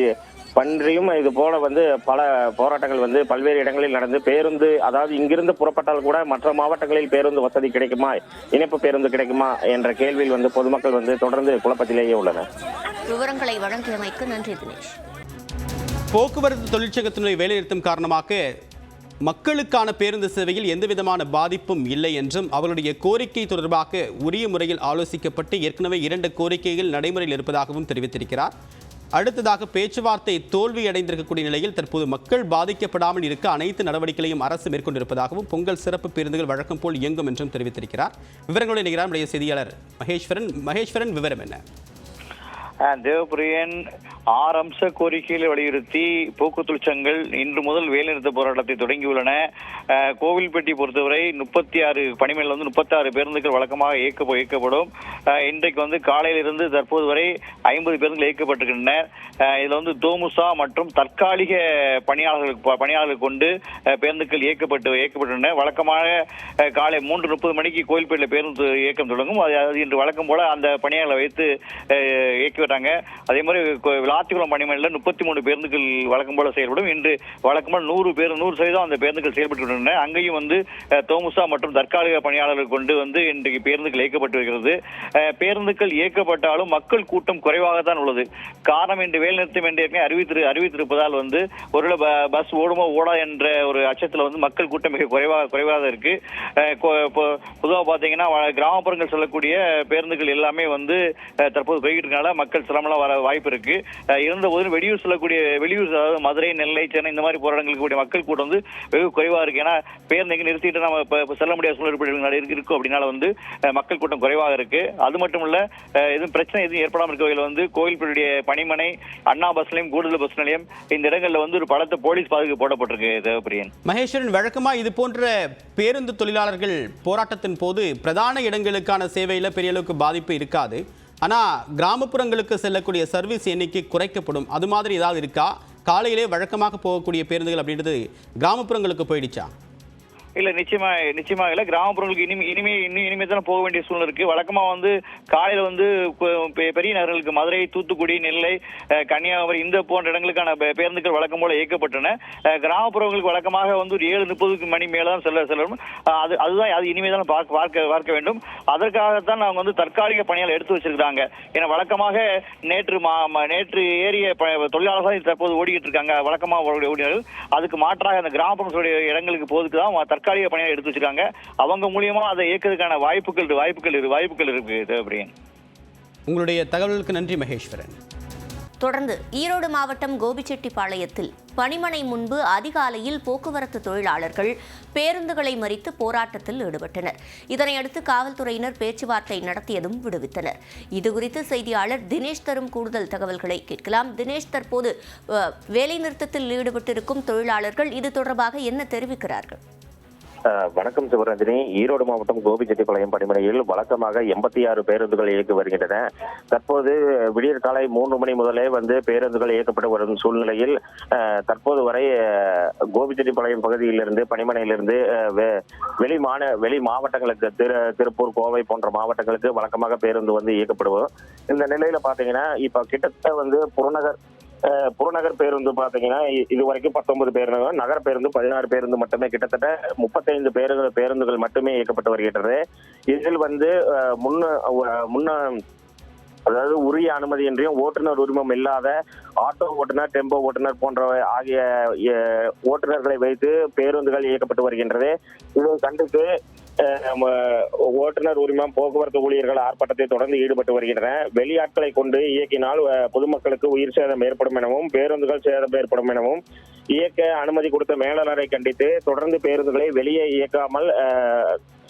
[SPEAKER 9] பன்றியும் இது போல வந்து பல போராட்டங்கள் வந்து பல்வேறு இடங்களில் நடந்து பேருந்து, அதாவது இங்கிருந்து புறப்பட்டால் கூட மற்ற மாவட்டங்களில் பேருந்து வசதி கிடைக்குமா, இணைப்பு பேருந்து கிடைக்குமா என்ற கேள்வியில் வந்து பொதுமக்கள் வந்து தொடர்ந்து குழப்பத்திலேயே உள்ளனர்.
[SPEAKER 1] விவரங்களை வழங்கியமைக்கு நன்றி தினேஷ்.
[SPEAKER 4] போக்குவரத்து தொழிற்சங்கத்தினுடைய வேலைநிறுத்தம் காரணமாக மக்களுக்கான பேருந்து சேவையில் எந்தவிதமான பாதிப்பும் இல்லை என்றும் அவர்களுடைய கோரிக்கை தொடர்பாக உரிய முறையில் ஆலோசிக்கப்பட்டு ஏற்கனவே 2 கோரிக்கைகள் நடைமுறையில் இருப்பதாகவும் தெரிவித்திருக்கிறார். அடுத்ததாக பேச்சுவார்த்தை தோல்வியடைந்திருக்கக்கூடிய நிலையில் தற்போது மக்கள் பாதிக்கப்படாமல் இருக்க அனைத்து நடவடிக்கைகளையும் அரசு மேற்கொண்டிருப்பதாகவும் பொங்கல் சிறப்பு பேருந்துகள் வழக்கம் போல் இயங்கும் என்றும் தெரிவித்திருக்கிறார். விவரங்களை நிகழ்ச்சியாளர் நம்முடைய செய்தியாளர் மகேஸ்வரன் விவரம் என்ன?
[SPEAKER 10] தேவபிரியன் 6 அம்ச கோரிக்கைகளை வலியுறுத்தி போக்குவரத்து தொழிற்சங்கங்கள் இன்று முதல் வேலைநிறுத்த போராட்டத்தை தொடங்கியுள்ளன. கோவில்பட்டி பொறுத்தவரை 36 பணிமனையில் வந்து 36 பேருந்துகள் வழக்கமாக இயக்கப்படும். இன்றைக்கு வந்து காலையிலிருந்து தற்போது வரை 50 பேருந்துகள் இயக்கப்பட்டிருக்கின்றன. இதுல வந்து தோமுசா மற்றும் தற்காலிக பணியாளர்கள் கொண்டு பேருந்துகள் இயக்கப்பட்டுள்ளன. வழக்கமாக காலை 3:30 மணிக்கு கோவில்பேட்டில் பேருந்து இயக்கம் தொடங்கும். அது இன்று வழக்கம் போல அந்த பணியாளர்களை வைத்து இயக்கிவிட்டாங்க. அதே மாதிரி விளாத்திக்குளம் பணிமனையில் 33 பேருந்துகள் வழக்கம் போல செயல்படும். இன்று வழக்கம் போல 100% அந்த பேருந்துகள் செயல்பட்டு அங்கேயும் வந்து தோமுசா மற்றும் தற்காலிக பணியாளர்கள் கொண்டு வந்து இன்றைக்கு பேருந்துகள் இயக்கப்பட்டு வருகிறது. பேருந்துகள் இயக்கப்பட்டாலும் மக்கள் கூட்டம் குறைவாகத்தான் உள்ளது. காரணம் இன்று வேலைநிறுத்தம் என்று அறிவித்திருப்பதால் வந்து ஒரு பஸ் ஓடுமோ ஓடா என்ற ஒரு அச்சத்தில் வந்து மக்கள் கூட்டம் மிக குறைவாக இருக்கு. பொதுவாக பாத்தீங்கன்னா கிராமப்புறங்கள் செல்லக்கூடிய பேருந்துகள் எல்லாமே வந்து தற்போது போய்கிட்டு இருக்கனால மக்கள் மக்கள் சிரமம்லாம் வர வாய்ப்பு இருக்கு. இருந்த போது வெளியூர் செல்லக்கூடிய அதாவது மதுரை, நெல்லை, சென்னை இந்த மாதிரி போராட்டங்களுக்கு கூடிய மக்கள் கூட்டம் வந்து வெகு குறைவா இருக்கு. ஏன்னா பேருந்து எங்க நிறுத்திட்டு நம்ம செல்ல முடியாத சூழ்நிலை இருக்கும். அப்படின்னால வந்து மக்கள் கூட்டம் குறைவாக இருக்கு. அது மட்டும் இல்ல, எதுவும் பிரச்சனை எதுவும் ஏற்படாமல் இருக்க வகையில் வந்து கோவில்பட்டியுடைய பணிமனை, அண்ணா பஸ் நிலையம், கூடுதல் பஸ் நிலையம் இந்த இடங்கள்ல வந்து ஒரு பலத்த போலீஸ் பாதுகாப்பு போடப்பட்டிருக்கு. தேவப்பிரியன்.
[SPEAKER 4] மகேஸ்வரன், வழக்கமா இது போன்ற பேருந்து தொழிலாளர்கள் போராட்டத்தின் போது பிரதான இடங்களுக்கான சேவையில பெரிய அளவுக்கு பாதிப்பு இருக்காது. ஆனா கிராமப்புறங்களுக்கு செல்லக்கூடிய சர்வீஸ் எண்ணிக்கை குறைக்கப்படும். அது மாதிரி ஏதாவது இருக்கா? காலையிலே வழக்கமாக போகக்கூடிய பேருந்துகள் அப்படின்றது கிராமப்புறங்களுக்கு போயிடுச்சா?
[SPEAKER 10] இல்ல, நிச்சயமாக இல்ல. கிராமப்புறங்களுக்கு இனிமே தான் போக வேண்டிய சூழ்நிலை இருக்கு. வழக்கமா வந்து காலையில வந்து பெரிய நகரங்களுக்கு மதுரை, தூத்துக்குடி, நெல்லை, கன்னியாகுமரி இந்த போன்ற இடங்களுக்கான பேருந்துகள் வழக்கம் போல இயக்கப்பட்டன. கிராமப்புறங்களுக்கு வழக்கமாக வந்து ஒரு 7:30 மணி மேலதான் செல்லணும். அது இனிமேதான் பார்க்க வேண்டும். அதற்காகத்தான் அவங்க வந்து தற்காலிக பணியால் எடுத்து வச்சிருக்காங்க. ஏன்னா வழக்கமாக நேற்று ஏறிய தொழிலாளர்கள் தற்போது ஓடிக்கிட்டு இருக்காங்க. வழக்கமாக ஓடினார்கள். அதுக்கு மாற்றாக அந்த கிராமப்புற இடங்களுக்கு போதுக்கு தான் தற்காலிக பணியை எடுத்து வச்சிருக்காங்க. அவங்க மூலியமா அதை இயக்கிறதுக்கான வாய்ப்புகள் இருக்கு. தேவப்பிரியன்,
[SPEAKER 4] உங்களுடைய தகவலுக்கு நன்றி மகேஸ்வரன்.
[SPEAKER 1] தொடர்ந்து ஈரோடு மாவட்டம் கோபிச்செட்டிப்பாளையத்தில் பணிமனை முன்பு அதிகாலையில் போக்குவரத்து தொழிலாளர்கள் பேருந்துகளை மறித்து போராட்டத்தில் ஈடுபட்டனர். இதனையடுத்து காவல்துறையினர் பேச்சுவார்த்தை நடத்தியதும் விடுவித்தனர். இதுகுறித்து செய்தியாளர் தினேஷ் தரும் கூடுதல் தகவல்களை கேட்கலாம். தினேஷ், தற்போது வேலைநிறுத்தத்தில் ஈடுபட்டிருக்கும் தொழிலாளர்கள் இது தொடர்பாக என்ன தெரிவிக்கிறார்கள்?
[SPEAKER 9] வணக்கம் சிவரஞ்சனி. ஈரோடு மாவட்டம் கோபிச்செட்டிப்பாளையம் பணிமனையில் வழக்கமாக 86 பேருந்துகள் இயக்கி வருகின்றன. தற்போது விடியற் காலை 3 மணி முதலே வந்து பேருந்துகள் இயக்கப்பட்டு வரும் சூழ்நிலையில் தற்போது வரை கோபிச்செட்டிப்பாளையம் பகுதியிலிருந்து பணிமனையிலிருந்து வெளி மாவட்டங்களுக்கு திருப்பூர், கோவை போன்ற மாவட்டங்களுக்கு வழக்கமாக பேருந்து வந்து இயக்கப்படுவோம். இந்த நிலையில பாத்தீங்கன்னா இப்ப கிட்டத்தட்ட வந்து புறநகர் பேருந்து பாத்தீங்கன்னா இதுவரைக்கும் 19 பேருந்து, நகர பேருந்து 16 பேருந்து மட்டுமே, கிட்டத்தட்ட 35 பேருந்துகள் மட்டுமே இயக்கப்பட்டு வருகின்றது. இதில் வந்து அதாவது உரிய அனுமதியின்றியும் ஓட்டுநர் உரிமம் இல்லாத ஆட்டோ ஓட்டுநர், டெம்போ ஓட்டுநர் போன்ற ஆகிய ஓட்டுநர்களை வைத்து பேருந்துகள் இயக்கப்பட்டு வருகின்றது. இதை கண்டித்து ஓட்டுநர் உரிமம் போக்குவரத்து ஊழியர்கள் ஆர்ப்பாட்டத்தை தொடர்ந்து ஈடுபட்டு வருகின்றனர். வெளியாட்களை கொண்டு இயக்கினால் பொதுமக்களுக்கு உயிர் சேதம் ஏற்படும் எனவும் பேருந்துகள் சேதம் ஏற்படும் எனவும் இயக்க அனுமதி கொடுத்த மேலாளரை கண்டித்து தொடர்ந்து பேருந்துகளை வெளியே இயக்காமல்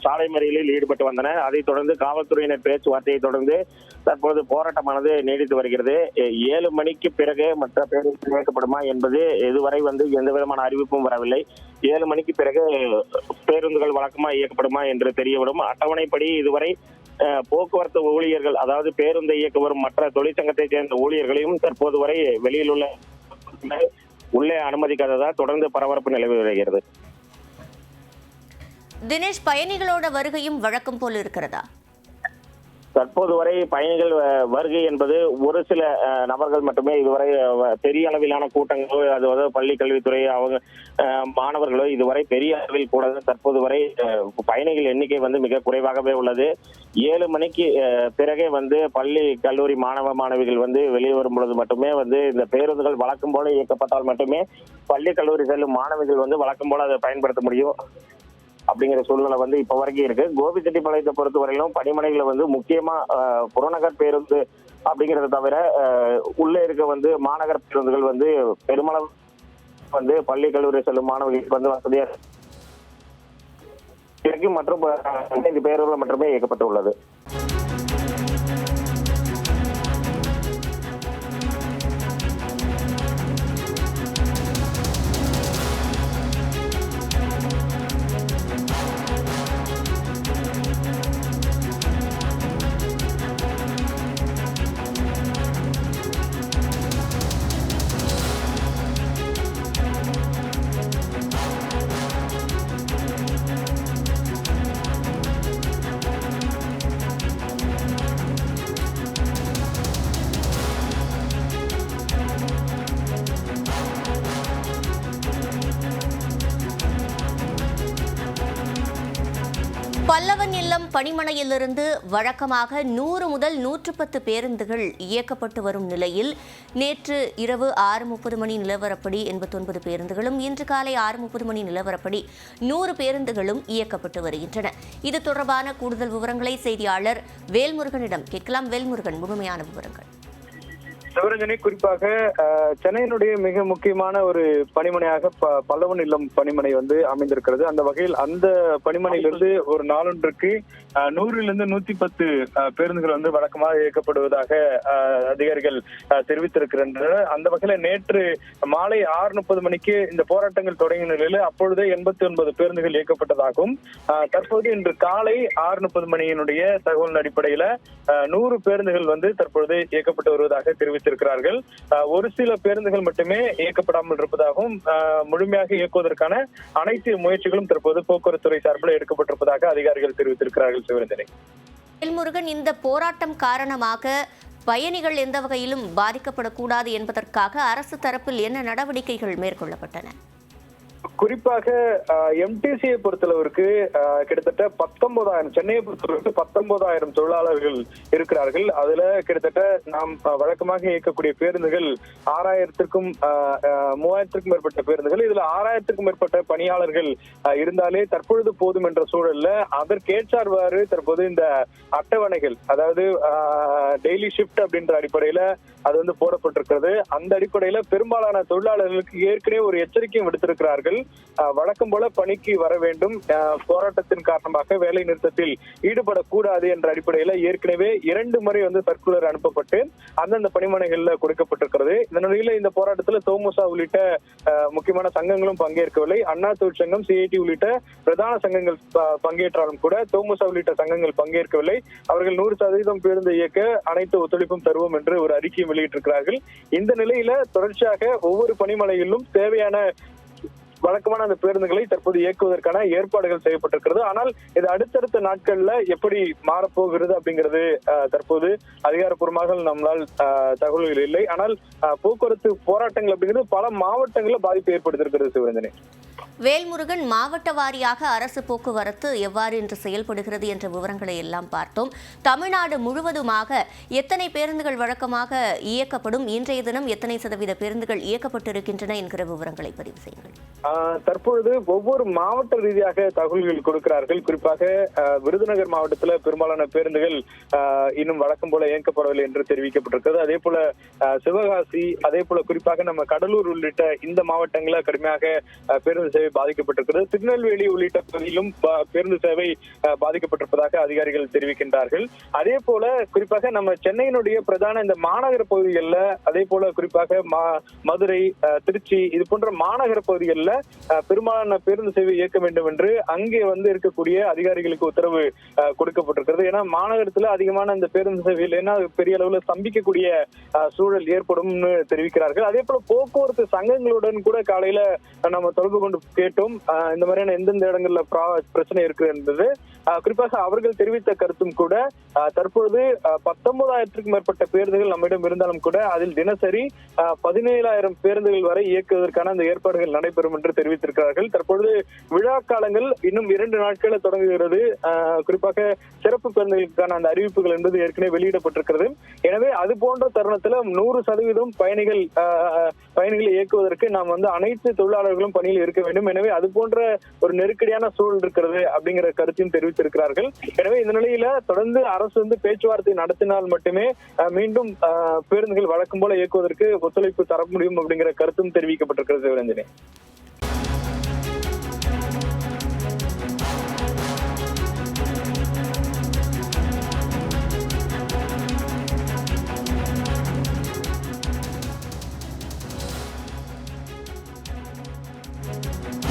[SPEAKER 9] சாலை மறியலில் ஈடுபட்டு வந்தனர். அதைத் தொடர்ந்து காவல்துறையினர் பேச்சுவார்த்தையை தொடர்ந்து தற்போது போராட்டமானது நீடித்து வருகிறது. 7 மணிக்கு பிறகு மற்ற பேருந்து இயக்கப்படுமா என்பது இதுவரை வந்து எந்த விதமான அறிவிப்பும் வரவில்லை. 7 மணிக்கு பிறகு பேருந்துகள் வழக்கமாக இயக்கப்படுமா என்று தெரியவரும். அட்டவணைப்படி இதுவரை போக்குவரத்து ஊழியர்கள், அதாவது பேருந்தை இயக்க வரும் மற்ற தொழிற்சங்கத்தை சேர்ந்த ஊழியர்களையும் தற்போது வரை வெளியில் உள்ள உள்ளே அனுமதிக்காததால் தொடர்ந்து பரபரப்பு நிலவி வருகிறது.
[SPEAKER 1] தினேஷ், பயணிகளோட வருகையும் வழக்கம் போல் இருக்கிறதா?
[SPEAKER 9] தற்போது வரை பயணிகள் வருகை என்பது ஒரு சில நபர்கள் மட்டுமே. இதுவரை பெரிய அளவிலான கூட்டங்களோ, அதாவது பள்ளி கல்வித்துறை அவங்க மாணவர்களோ இதுவரை பெரிய அளவில் கூட தற்போது வரை பயணிகள் எண்ணிக்கை வந்து மிக குறைவாகவே உள்ளது. 7 மணிக்கு பிறகே வந்து பள்ளி கல்லூரி மாணவிகள் வந்து வெளியே வரும் பொழுது மட்டுமே வந்து இந்த பேருந்துகள் வழக்கம் போல இயக்கப்பட்டால் மட்டுமே பள்ளி கல்லூரி செல்லும் மாணவிகள் வந்து வழக்கம் போல அதை பயன்படுத்த முடியும் அப்படிங்கிற சூழ்நிலை வந்து இப்ப வரைக்கும் இருக்கு. கோபிச்செட்டிப்பாளையத்தை பொறுத்த வரையிலும் பணிமனைகளை வந்து முக்கியமா புறநகர் பேருந்து அப்படிங்கறத தவிர உள்ளே இருக்க வந்து மாநகர பேருந்துகள் வந்து பெருமளவு வந்து பள்ளி கல்லூரி செல்லும் மாணவர்களுக்கு வந்து வசதியா இருக்கு. மற்றும் 15 பேருந்துகள் மட்டுமே இயக்கப்பட்டுள்ளது.
[SPEAKER 1] பல்லவன் இல்லம் பணிமனையிலிருந்து வழக்கமாக 100 முதல் 110 பேருந்துகள் இயக்கப்பட்டு வரும் நிலையில் நேற்று இரவு 6:30 மணி நிலவரப்படி 89 பேருந்துகளும், இன்று காலை 6:30 மணி நிலவரப்படி 100 பேருந்துகளும் இயக்கப்பட்டு வருகின்றன. இது தொடர்பான கூடுதல் விவரங்களை செய்தியாளர் வேல்முருகனிடம் கேட்கலாம். வேல்முருகன், முழுமையான விவரங்கள்.
[SPEAKER 2] சிவரஞ்சனி, குறிப்பாக சென்னையினுடைய மிக முக்கியமான ஒரு பணிமனையாக பல்லவன் இல்லம் பணிமனை வந்து அமைந்திருக்கிறது. அந்த வகையில் அந்த பணிமனையிலிருந்து ஒரு நாளொன்றுக்கு 100 110 பேருந்துகள் வந்து வழக்கமாக இயக்கப்படுவதாக அதிகாரிகள் தெரிவித்திருக்கின்றனர். அந்த வகையில நேற்று மாலை 6:30 மணிக்கு இந்த போராட்டங்கள் தொடங்கிய நிலையில் அப்பொழுதே 89 பேருந்துகள் இயக்கப்பட்டதாகவும், தற்போது இன்று காலை 6:30 மணியினுடைய தகவலின் அடிப்படையில 100 பேருந்துகள் வந்து தற்பொழுது இயக்கப்பட்டு வருவதாக தெரிவித்திருக்கிறார்கள். ஒரு சில பேருந்துகள் மட்டுமே இயக்கப்படாமல் இருப்பதாகவும், முழுமையாக இயக்குவதற்கான அனைத்து முயற்சிகளும் தற்போது போக்குவரத்துறை சார்பில் எடுக்கப்பட்டிருப்பதாக அதிகாரிகள் தெரிவித்திருக்கிறார்கள். சிவரஞ்சனி,
[SPEAKER 1] வேல்முருகன், இந்த போராட்டம் காரணமாக பயணிகள் எந்த வகையிலும் பாதிக்கப்படக்கூடாது என்பதற்காக அரசு தரப்பில் என்ன நடவடிக்கைகள் மேற்கொள்ளப்பட்டன?
[SPEAKER 2] குறிப்பாக எம்டிசியை பொறுத்தளவிற்கு கிட்டத்தட்ட 19,000, சென்னையை பொறுத்தளவிற்கு 19,000 தொழிலாளர்கள் இருக்கிறார்கள். அதுல கிட்டத்தட்ட நாம் வழக்கமாக இயக்கக்கூடிய பேருந்துகள் 6,000க்கும் 3,000க்கும் மேற்பட்ட பேருந்துகள். இதுல 6,000க்கும் மேற்பட்ட பணியாளர்கள் இருந்தாலே தற்பொழுது போதும் என்ற சூழல்ல அதற்கேற்றார்வாறு தற்போது இந்த அட்டவணைகள், அதாவது டெய்லி ஷிப்ட் அப்படின்ற அடிப்படையில அது வந்து போடப்பட்டிருக்கிறது. அந்த அடிப்படையில பெரும்பாலான தொழிலாளர்களுக்கு ஏற்கனவே ஒரு எச்சரிக்கையும் விடுத்திருக்கிறார்கள். வழக்கம் போல பணிக்கு வர வேண்டும், போராட்டத்தின் காரணமாக வேலை நிறுத்தத்தில் ஈடுபடக்கூடாது என்ற அடிப்படையில ஏற்கனவே 2 முறை வந்து சர்க்குலர் அனுப்பப்பட்டு அந்தந்த பணிமனைகள்ல கொடுக்கப்பட்டிருக்கிறது. இந்த நிலையில இந்த போராட்டத்தில் தோமுசா உள்ளிட்ட முக்கியமான சங்கங்களும் பங்கேற்கவில்லை. அண்ணா தொழிற்சங்கம், சிஐடி உள்ளிட்ட பிரதான சங்கங்கள் பங்கேற்றாலும் கூட தோமுசா உள்ளிட்ட சங்கங்கள் பங்கேற்கவில்லை. அவர்கள் 100% பேருந்து இயக்க அனைத்து ஒத்துழைப்பும் தருவோம் என்று ஒரு அறிக்கையை வெளியிட்டிருக்கிறார்கள். இந்த நிலையில தொடர்ச்சியாக ஒவ்வொரு பணிமனையிலும் தேவையான வழக்கமான அந்த பேருந்துகளை தற்போது இயக்குவதற்கான ஏற்பாடுகள் செய்யப்பட்டிருக்கிறது. ஆனால் இது அடுத்தடுத்த நாட்கள்ல எப்படி மாறப்போகிறது அப்படிங்கிறது தற்போது அதிகாரப்பூர்வமாக நம்மளால் தகவல்கள் இல்லை. ஆனால் போக்குவரத்து போராட்டங்கள் அப்படிங்கிறது பல மாவட்டங்களில் பாதிப்பு ஏற்படுத்தியிருக்கிறது. சிவரஞ்சனி,
[SPEAKER 1] வேல்முருகன், மாவட்ட வாரியாக அரசு போக்குவரத்து எவ்வாறு இன்று செயல்படுகிறது என்ற விவரங்களை எல்லாம் பார்த்தோம். தமிழ்நாடு முழுவதுமாக எத்தனை பேருந்துகள் வழக்கமாக இயக்கப்படும், இன்றைய தினம் எத்தனை சதவீத பேருந்துகள் இயக்கப்பட்டிருக்கின்றன என்கிற விவரங்களை பதிவு செய்யுங்கள்.
[SPEAKER 2] தற்பொழுது ஒவ்வொரு மாவட்ட ரீதியாக தகவல்கள் கொடுக்கிறார்கள். குறிப்பாக விருதுநகர் மாவட்டத்தில் பெரும்பாலான பேருந்துகள் இன்னும் வழக்கம் போல இயக்கப்படவில்லை என்று தெரிவிக்கப்பட்டிருக்கிறது. அதே போல சிவகாசி, அதே போல குறிப்பாக நம்ம கடலூர் உள்ளிட்ட இந்த மாவட்டங்களில் கடுமையாக பேருந்து சேவை பாதிக்கப்பட்டிருக்கிறது. திருநெல்வேலி உள்ளிட்ட பகுதியிலும் பேருந்து சேவை பாதிக்கப்பட்டிருப்பதாக அதிகாரிகள் தெரிவிக்கின்றார்கள். அதே போல குறிப்பாக நம்ம சென்னையினுடைய பிரதான இந்த மாநகர பகுதிகளில், அதே போல குறிப்பாக மதுரை, திருச்சி இது போன்ற மாநகர பகுதிகளில் பெரும்பாலான பேருந்து சேவை இயக்க வேண்டும் என்று அங்கே வந்து இருக்கக்கூடிய அதிகாரிகளுக்கு உத்தரவு கொடுக்கப்பட்டிருக்கிறது. ஏன்னா மாநகரத்தில் அதிகமான இந்த பேருந்து சேவையில் ஏன்னா பெரிய அளவில் ஸ்தம்பிக்கக்கூடிய சூழல் ஏற்படும் தெரிவிக்கிறார்கள். அதே போல போக்குவரத்து சங்கங்களுடன் கூட காலையில நம்ம தொடர்பு கொண்டு கேட்டோம், இந்த மாதிரியான எந்தெந்த இடங்கள்ல பிரச்சனை இருக்கு என்பது. குறிப்பாக அவர்கள் தெரிவித்த கருத்தும் கூட தற்பொழுது 19,000க்கும் மேற்பட்ட பேருந்துகள் நம்மிடம் இருந்தாலும் கூட அதில் தினசரி 17,000 பேருந்துகள் வரை இயக்குவதற்கான அந்த ஏற்பாடுகள் நடைபெறும் என்று தெரிவித்திருக்கிறார்கள். தற்பொழுது விழா காலங்கள் இன்னும் 2 நாட்களில் தொடங்குகிறது. குறிப்பாக சிறப்பு பேருந்துகளுக்கான அந்த அறிவிப்புகள் என்பது ஏற்கனவே வெளியிடப்பட்டிருக்கிறது. எனவே அது போன்ற தருணத்தில் 100% பயணிகளை இயக்குவதற்கு நாம் வந்து அனைத்து தொழிலாளர்களும் பணியில் இருக்க வேண்டும். எனவே அது போன்ற ஒரு நெருக்கடியான சூழல் இருக்கிறது அப்படிங்கிற கருத்தையும் தெரிவித்திருக்கிறார்கள். எனவே இந்த நிலையில தொடர்ந்து அரசு வந்து பேச்சுவார்த்தை நடத்தினால் மட்டுமே மீண்டும் பேருந்துகள் வழக்கம் போல இயக்குவதற்கு ஒத்துழைப்பு தர முடியும் அப்படிங்கிற கருத்தும் தெரிவிக்கப்பட்டிருக்கிறது. சிவரஞ்சனி,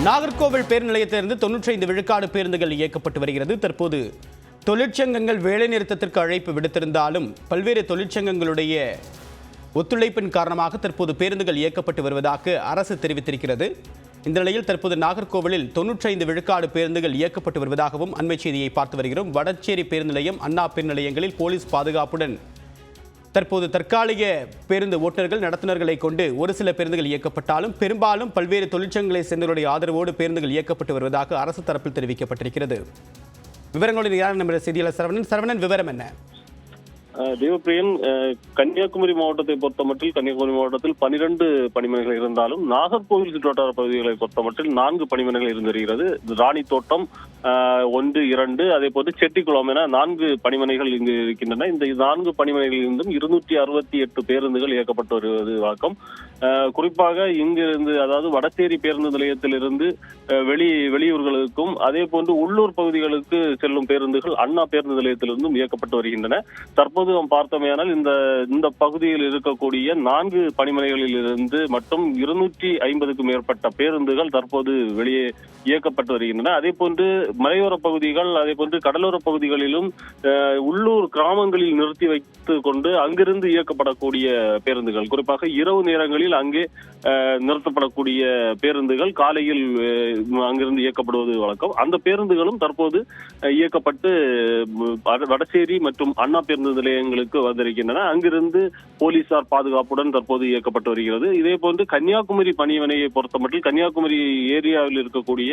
[SPEAKER 4] நாகர்கோவில் பேருந்து நிலையத்திலிருந்து 95 விழுக்காடு பேருந்துகள் இயக்கப்பட்டு வருகிறது. தற்போது தொழிற்சங்கங்கள் வேலைநிறுத்தத்திற்கு அழைப்பு விடுத்திருந்தாலும் பல்வேறு தொழிற்சங்கங்களுடைய ஒத்துழைப்பின் காரணமாக தற்போது பேருந்துகள் இயக்கப்பட்டு வருவதாக அரசு தெரிவித்திருக்கிறது. இந்த நிலையில் தற்போது நாகர்கோவிலில் 95 விழுக்காடு பேருந்துகள் இயக்கப்பட்டு வருவதாகவும் அண்மை செய்தியை பார்த்து வருகிறோம். வடச்சேரி பேருந்து நிலையம், அண்ணா பேருந்து நிலையங்களில் போலீஸ் பாதுகாப்புடன் தற்போது தற்காலிக பேருந்து ஓட்டுநர்கள், நடத்துனர்களை கொண்டு ஒரு சில பேருந்துகள் இயக்கப்பட்டாலும் பெரும்பாலும் பல்வேறு தொழிற்சங்கங்களை சேர்ந்தவருடைய ஆதரவோடு பேருந்துகள் இயக்கப்பட்டு வருவதாக அரசு தரப்பில் தெரிவிக்கப்பட்டிருக்கிறது. விவரங்களுடன் யார் நம்ம செய்தியாளர் சரவணன். விவரம் என்ன?
[SPEAKER 11] தேவப்பிரியன், கன்னியாகுமரி மாவட்டத்தை பொறுத்தமட்டில் கன்னியாகுமரி மாவட்டத்தில் 12 பணிமனைகள் இருந்தாலும் நாகர்கோவில் சுற்றுவட்டார பகுதிகளை பொறுத்தமட்டில் 4 பணிமனைகள் இருந்து வருகிறது. ராணி தோட்டம் 1, 2, அதே போன்று செட்டிக்குளம் என 4 பணிமனைகள் இங்கு இருக்கின்றன. இந்த 4 பணிமனைகளில் இருந்தும் 268 பேருந்துகள் இயக்கப்பட்டு வருவது வழக்கம். குறிப்பாக இங்கிருந்து, அதாவது வடசேரி பேருந்து நிலையத்திலிருந்து வெளியூர்களுக்கும் அதே போன்று உள்ளூர் பகுதிகளுக்கு செல்லும் பேருந்துகள் அண்ணா பேருந்து நிலையத்திலிருந்தும் இயக்கப்பட்டு வருகின்றன. தற்போது நாம் பார்த்தோமேயானால் இந்த பகுதியில் இருக்கக்கூடிய 4 பணிமனைகளில் இருந்து மட்டும் 250க்கும் மேற்பட்ட பேருந்துகள் தற்போது வெளியே இயக்கப்பட்டு வருகின்றன. அதே போன்று மலையோர பகுதிகள், அதே போன்று கடலோர பகுதிகளிலும் உள்ளூர் கிராமங்களில் நிறுத்தி வைத்துக் கொண்டு அங்கிருந்து இயக்கப்படக்கூடிய பேருந்துகள், குறிப்பாக இரவு நேரங்களில் அங்கே நிறுத்தப்படக்கூடிய பேருந்துகள் காலையில் அங்கிருந்து இயக்கப்படுவது வழக்கம். அந்த பேருந்துகளும் தற்போது இயக்கப்பட்டு வடசேரி மற்றும் அண்ணா பேருந்து நிலையங்களுக்கு வந்திருக்கின்றன. அங்கிருந்து போலீசார் பாதுகாப்புடன் தற்போது இயக்கப்பட்டு வருகிறது. இதே போன்று கன்னியாகுமரி பணிமனையை பொறுத்தமட்டில் கன்னியாகுமரி ஏரியாவில் இருக்கக்கூடிய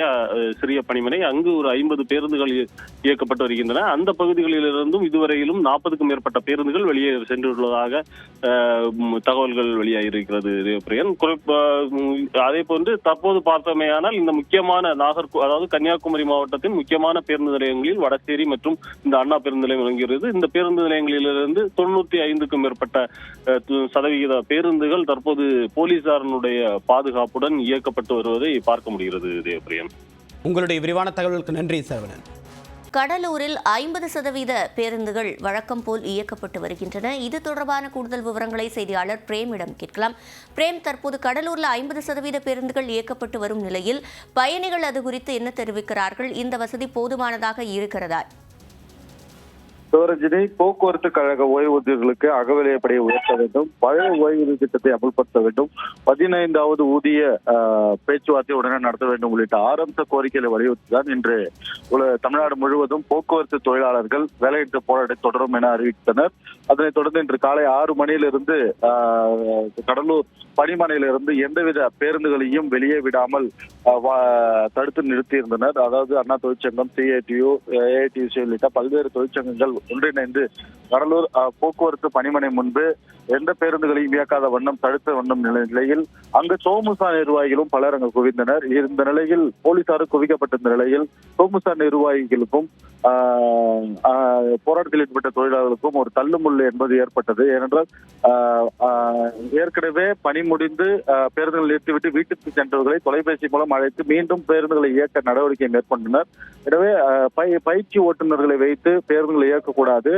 [SPEAKER 11] சிறிய பணிமனை, அங்கு ஒரு 50 பேருந்துகள் இயக்கப்பட்டு வருகின்றன. அந்த பகுதிகளிலிருந்தும் இதுவரையிலும் 40க்கும் மேற்பட்ட பேருந்துகள் வெளியே சென்றுள்ளதாக தகவல்கள் வெளியாகியிருக்கிறது. அதே போன்று தற்போது பார்த்தமையானால் இந்த முக்கியமான அதாவது கன்னியாகுமரி மாவட்டத்தின் முக்கியமான பேருந்து நிலையங்களில் வடசேரி மற்றும் இந்த அண்ணா பேருந்து நிலையம் விளங்குகிறது. இந்த பேருந்து நிலையங்களிலிருந்து 95க்கும் மேற்பட்ட சதவிகித பேருந்துகள் தற்போது போலீசாரினுடைய பாதுகாப்புடன் இயக்கப்பட்டு வருவதை பார்க்க முடிகிறது. தேவப்பிரியன்,
[SPEAKER 4] உங்களுடைய விரிவான தகவலுக்கு நன்றி சரவணன்.
[SPEAKER 1] கடலூரில் 50% பேருந்துகள் வழக்கம் போல் இயக்கப்பட்டு வருகின்றன. இது தொடர்பான கூடுதல் விவரங்களை செய்தியாளர் பிரேமிடம் கேட்கலாம். பிரேம், தற்போது கடலூரில் 50% பேருந்துகள் இயக்கப்பட்டு வரும் நிலையில் பயணிகள் அது குறித்து என்ன தெரிவிக்கிறார்கள்? இந்த வசதி போதுமானதாக இருக்கிறதா?
[SPEAKER 12] சிவரஞ்சனி, போக்குவரத்து கழக ஓய்வூதியர்களுக்கு அகவிலைப்படியை உயர்த்த வேண்டும், பழைய ஓய்வூதிய திட்டத்தை அமல்படுத்த வேண்டும், 15வது ஊதிய பேச்சுவார்த்தை உடனே நடத்த வேண்டும் உள்ளிட்ட 6 அம்ச கோரிக்கைகளை வலியுறுத்திதான் இன்று தமிழ்நாடு முழுவதும் போக்குவரத்து தொழிலாளர்கள் வேலைநிறுத்த போராட்டத்தை தொடரும் என அறிவித்தனர். அதனைத் தொடர்ந்து இன்று காலை 6 மணியிலிருந்து கடலூர் பணிமனையிலிருந்து எந்தவித பேருந்துகளையும் வெளியே விடாமல் தடுத்து நிறுத்தியிருந்தனர். அதாவது அண்ணா தொழிற்சங்கம், CITU, AITUC உள்ளிட்ட பல்வேறு தொழிற்சங்கங்கள் ஒன்றிணைந்து கடலூர் போக்குவரத்து பணிமனை முன்பு எந்த பேருந்துகளையும் இயக்காத வண்ணம் தடுத்த வண்ணம் நிலையில் அங்கு சோமுசா நிர்வாகிகளும் பலர் அங்கு குவிந்தனர். இந்த நிலையில் போலீசாரும் குவிக்கப்பட்டிருந்த நிலையில் சோமுசா நிர்வாகிகளுக்கும் போராட்டத்தில் ஈடுபட்ட தொழிலாளர்களுக்கும் ஒரு தள்ளுமுள்ளு என்பது ஏற்பட்டது. ஏனென்றால் ஏற்கனவே பணி முடிந்து பேருந்துகள் நிறுத்திவிட்டு வீட்டுக்கு சென்றவர்களை தொலைபேசி மூலம் அழைத்து மீண்டும் பேருந்துகளை இயக்க நடவடிக்கை மேற்கொண்டனர். எனவே பயிற்சி ஓட்டுநர்களை வைத்து பேருந்துகளை இயக்கக்கூடாது,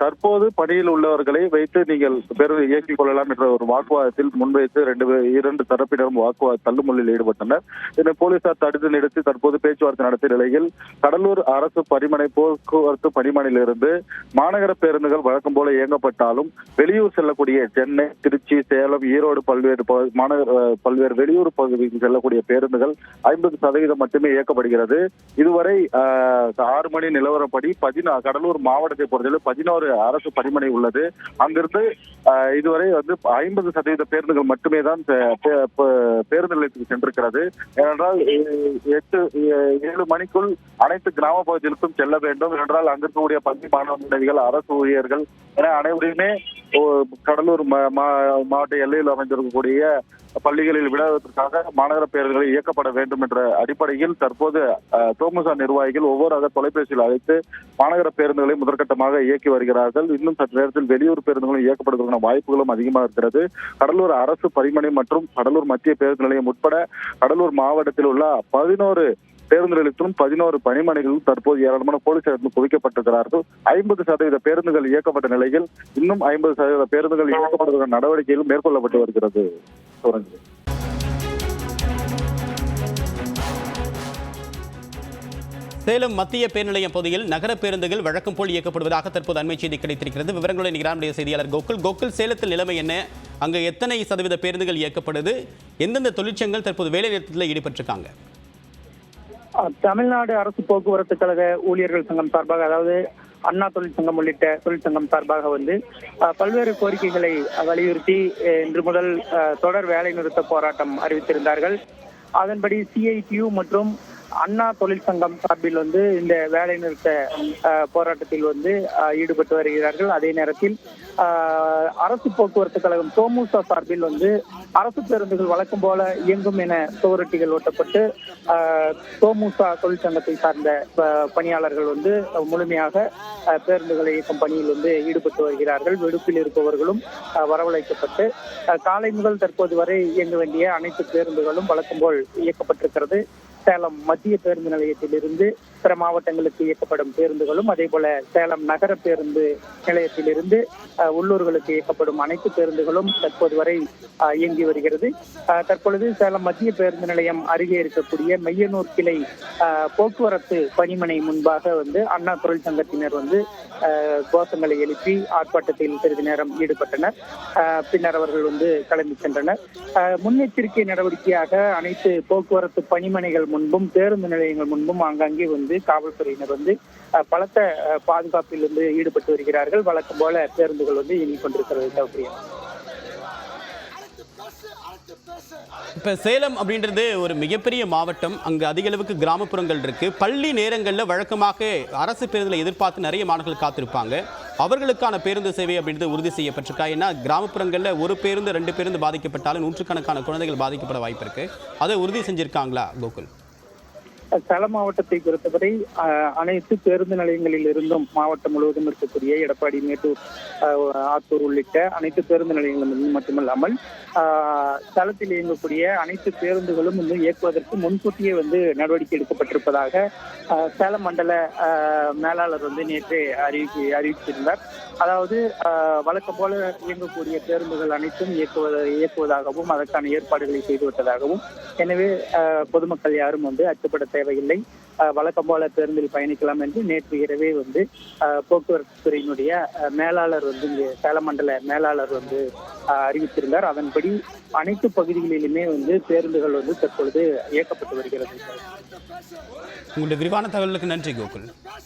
[SPEAKER 12] தற்போது பணியில் உள்ளவர்களை வைத்து நீங்கள் பேருந்து இயக்கிக் கொள்ளலாம் என்ற ஒரு வாக்குவாதத்தில் முன்வைத்து இரண்டு தரப்பினரும் தள்ளுமுள்ளில் ஈடுபட்டனர். இதனை போலீசார் தடுத்து நிறுத்தி தற்போது பேச்சுவார்த்தை நடத்திய நிலையில் கடலூர் அரசு பணிமனை போக்குவரத்து பணிமனையிலிருந்து மாநகர பேருந்துகள் வழக்கம் போல இயங்கப்பட்டாலும் வெளியூர் செல்லக்கூடிய சென்னை, திருச்சி, சேலம், ஈரோடு பல்வேறு வெளியூர் பகுதிக்கு செல்லக்கூடிய பேருந்துகள் 50% மட்டுமே இயக்கப்படுகிறது. இதுவரை 6 மணி நிலவரப்படி கடலூர் மாவட்டத்தை பொறுத்தவரை 11 அரசு பணிமனை உள்ளது. அங்கிருந்து இதுவரை 50% பேருந்துகள் மட்டுமே தான் பேருந்து நிலையத்துக்கு சென்றிருக்கிறது. ஏனென்றால் 7 மணிக்குள் அனைத்து கிராம பகுதிகளுக்கும் செல்ல வேண்டும். என்றால் அங்கிருக்கக்கூடிய பள்ளி மாணவ மாணவிகள், அரசு ஊழியர்கள் என அனைவரையுமே கடலூர் மாவட்ட எல்லையில் அமைந்திருக்கக்கூடிய பள்ளிகளில் விடுவதற்காக மாநகர பேருந்துகளை இயக்கப்பட வேண்டும் என்ற அடிப்படையில் தற்போது தோமுசா நிர்வாகிகள் ஒவ்வொரு தொலைபேசியில் அழைத்து மாநகர பேருந்துகளை முதற்கட்டமாக இயக்கி வருகிறார்கள். இன்னும் சற்று நேரத்தில் வெளியூர் பேருந்துகளும் இயக்கப்படுவதற்கான வாய்ப்புகளும் அதிகமாக இருக்கிறது. கடலூர் அரசு பணிமனை மற்றும் கடலூர் மத்திய பேருந்து நிலையம் உட்பட கடலூர் மாவட்டத்தில் உள்ள 11 பேருந்து நிலையத்திலும் 11 பணிமனைகளும் தற்போது ஏராளமான போலீசார் குவிக்கப்பட்டிருக்கிறார்கள். 50% பேருந்துகள் இயக்கப்பட்ட நிலையில் இன்னும் 50% பேருந்துகள் இயக்கப்படுவதற்கான நடவடிக்கைகள் மேற்கொள்ளப்பட்டு வருகிறது.
[SPEAKER 4] சேலம் மத்திய பேருந்து நிலையம் பகுதியில் நகர பேருந்துகள் வழக்கம் போல் இயக்கப்படுவதாக தற்போது அண்மை செய்தி கிடைத்திருக்கிறது. விவரங்களை நிகரானுடைய செய்தியாளர் கோகுல், சேலத்தில் நிலைமை என்ன? அங்கு எத்தனை சதவீத பேருந்துகள் இயக்கப்படுது? எந்தெந்த தொழிற்சங்கங்கள் தற்போது வேலை நிறுத்தத்தில் ஈடுபட்டிருக்காங்க?
[SPEAKER 13] தமிழ்நாடு அரசு போக்குவரத்து கழக ஊழியர்கள் சங்கம் சார்பாக, அதாவது அண்ணா தொழிற்சங்கம் உள்ளிட்ட தொழிற்சங்கம் சார்பாக பல்வேறு கோரிக்கைகளை வலியுறுத்தி இன்று முதல் தொடர் வேலை நிறுத்த போராட்டம் அறிவித்திருந்தார்கள். அதன்படி CITU மற்றும் அண்ணா தொழிற்சங்கம் சார்பில் வந்து இந்த வேலை நிறுத்த போராட்டத்தில் வந்து ஈடுபட்டு வருகிறார்கள். அதே நேரத்தில் அரசு போக்குவரத்து கழகம் தோமுசா சார்பில் வந்து அரசு பேருந்துகள் வழக்கம் போல இயங்கும் என சுவரொட்டிகள் ஒட்டப்பட்டு தோமுசா தொழிற்சங்கத்தை சார்ந்த பணியாளர்கள் வந்து முழுமையாக பேருந்துகளை இயக்கும் பணியில் வந்து ஈடுபட்டு வருகிறார்கள். விடுப்பில் இருப்பவர்களும் வரவழைக்கப்பட்டு காலை முதல் தற்போது வரை இயங்க வேண்டிய அனைத்து பேருந்துகளும் வழக்கம் போல் இயக்கப்பட்டிருக்கிறது. சேலம் மத்திய பேருந்து நிலையத்திலிருந்து பிற மாவட்டங்களுக்கு இயக்கப்படும் பேருந்துகளும் அதே போல சேலம் நகர பேருந்து நிலையத்திலிருந்து உள்ளூர்களுக்கு இயக்கப்படும் அனைத்து பேருந்துகளும் தற்போது வரை இயங்கி வருகிறது. தற்பொழுது சேலம் மத்திய பேருந்து நிலையம் அருகே இருக்கக்கூடிய மையனூர் கிளை போக்குவரத்து பணிமனை முன்பாக வந்து அண்ணா தொழிற்சங்கத்தினர் வந்து கோஷங்களை எழுப்பி ஆர்ப்பாட்டத்தில் சிறிது நேரம் ஈடுபட்டனர். பின்னர் அவர்கள் வந்து கிளம்பி சென்றனர். முன்னெச்சரிக்கை நடவடிக்கையாக அனைத்து போக்குவரத்து பணிமனைகள் முன்பும் பேருந்து நிலையங்கள் முன்பும் ஆங்காங்கே வந்து காவல்துறையினர் வந்து பலத்த பாதுகாப்பில் வந்து ஈடுபட்டு வருகிறார்கள். வழக்கம் போல பேருந்துகள் வந்து இயங்கிக் கொண்டிருக்கிறது. சௌகரியம்.
[SPEAKER 4] இப்போ சேலம் அப்படின்றது ஒரு மிகப்பெரிய மாவட்டம். அங்கே அதிக அளவுக்கு கிராமப்புறங்கள் இருக்கு. பள்ளி நேரங்களில் வழக்கமாக அரசு பேருந்தில் எதிர்பார்த்து நிறைய மாணவர்கள் காத்திருப்பாங்க. அவர்களுக்கான பேருந்து சேவை அப்படின்றது உறுதி செய்யப்பட்டிருக்கா? ஏன்னா கிராமப்புறங்களில் ஒரு பேருந்து 2 பேருந்து பாதிக்கப்பட்டாலும் நூற்றுக்கணக்கான குழந்தைகள் பாதிக்கப்பட வாய்ப்பு இருக்கு. அதை உறுதி செஞ்சிருக்காங்களா கோகுல்?
[SPEAKER 13] சேலம் மாவட்டத்தை பொறுத்தவரை அனைத்து பேருந்து நிலையங்களில் இருந்தும் மாவட்டம் முழுவதும் இருக்கக்கூடிய எடப்பாடி, மேட்டூர், ஆத்தூர் உள்ளிட்ட அனைத்து பேருந்து நிலையங்களில் மட்டுமல்லாமல் தளத்தில் இயங்கக்கூடிய அனைத்து பேருந்துகளும் வந்து இயக்குவதற்கு முன்கூட்டியே வந்து நடவடிக்கை எடுக்கப்பட்டிருப்பதாக சேலம் மண்டல மேலாளர் வந்து நேற்று அறிவித்திருந்தார். அதாவது வழக்கம் போல இயங்கக்கூடிய பேருந்துகள் அனைத்தும் இயக்குவதாகவும் அதற்கான ஏற்பாடுகளை செய்துவிட்டதாகவும், எனவே பொதுமக்கள் யாரும் வந்து அச்சப்பட தேவையில்லை, வழக்கம் போல பேருந்தில் பயணிக்கலாம் என்று நேற்று இரவே வந்து போக்குவரத்து துறையினுடைய மேலாளர் வந்து சேலம் மண்டல மேலாளர் வந்து அறிவித்திருந்தார். அதன்படி அனைத்து பகுதிகளிலுமே வந்து பேருந்துகள் வந்து தற்பொழுது இயக்கப்பட்டு வருகிறது.
[SPEAKER 4] உங்களுடைய விரிவான தகவலுக்கு நன்றி கோகுல்.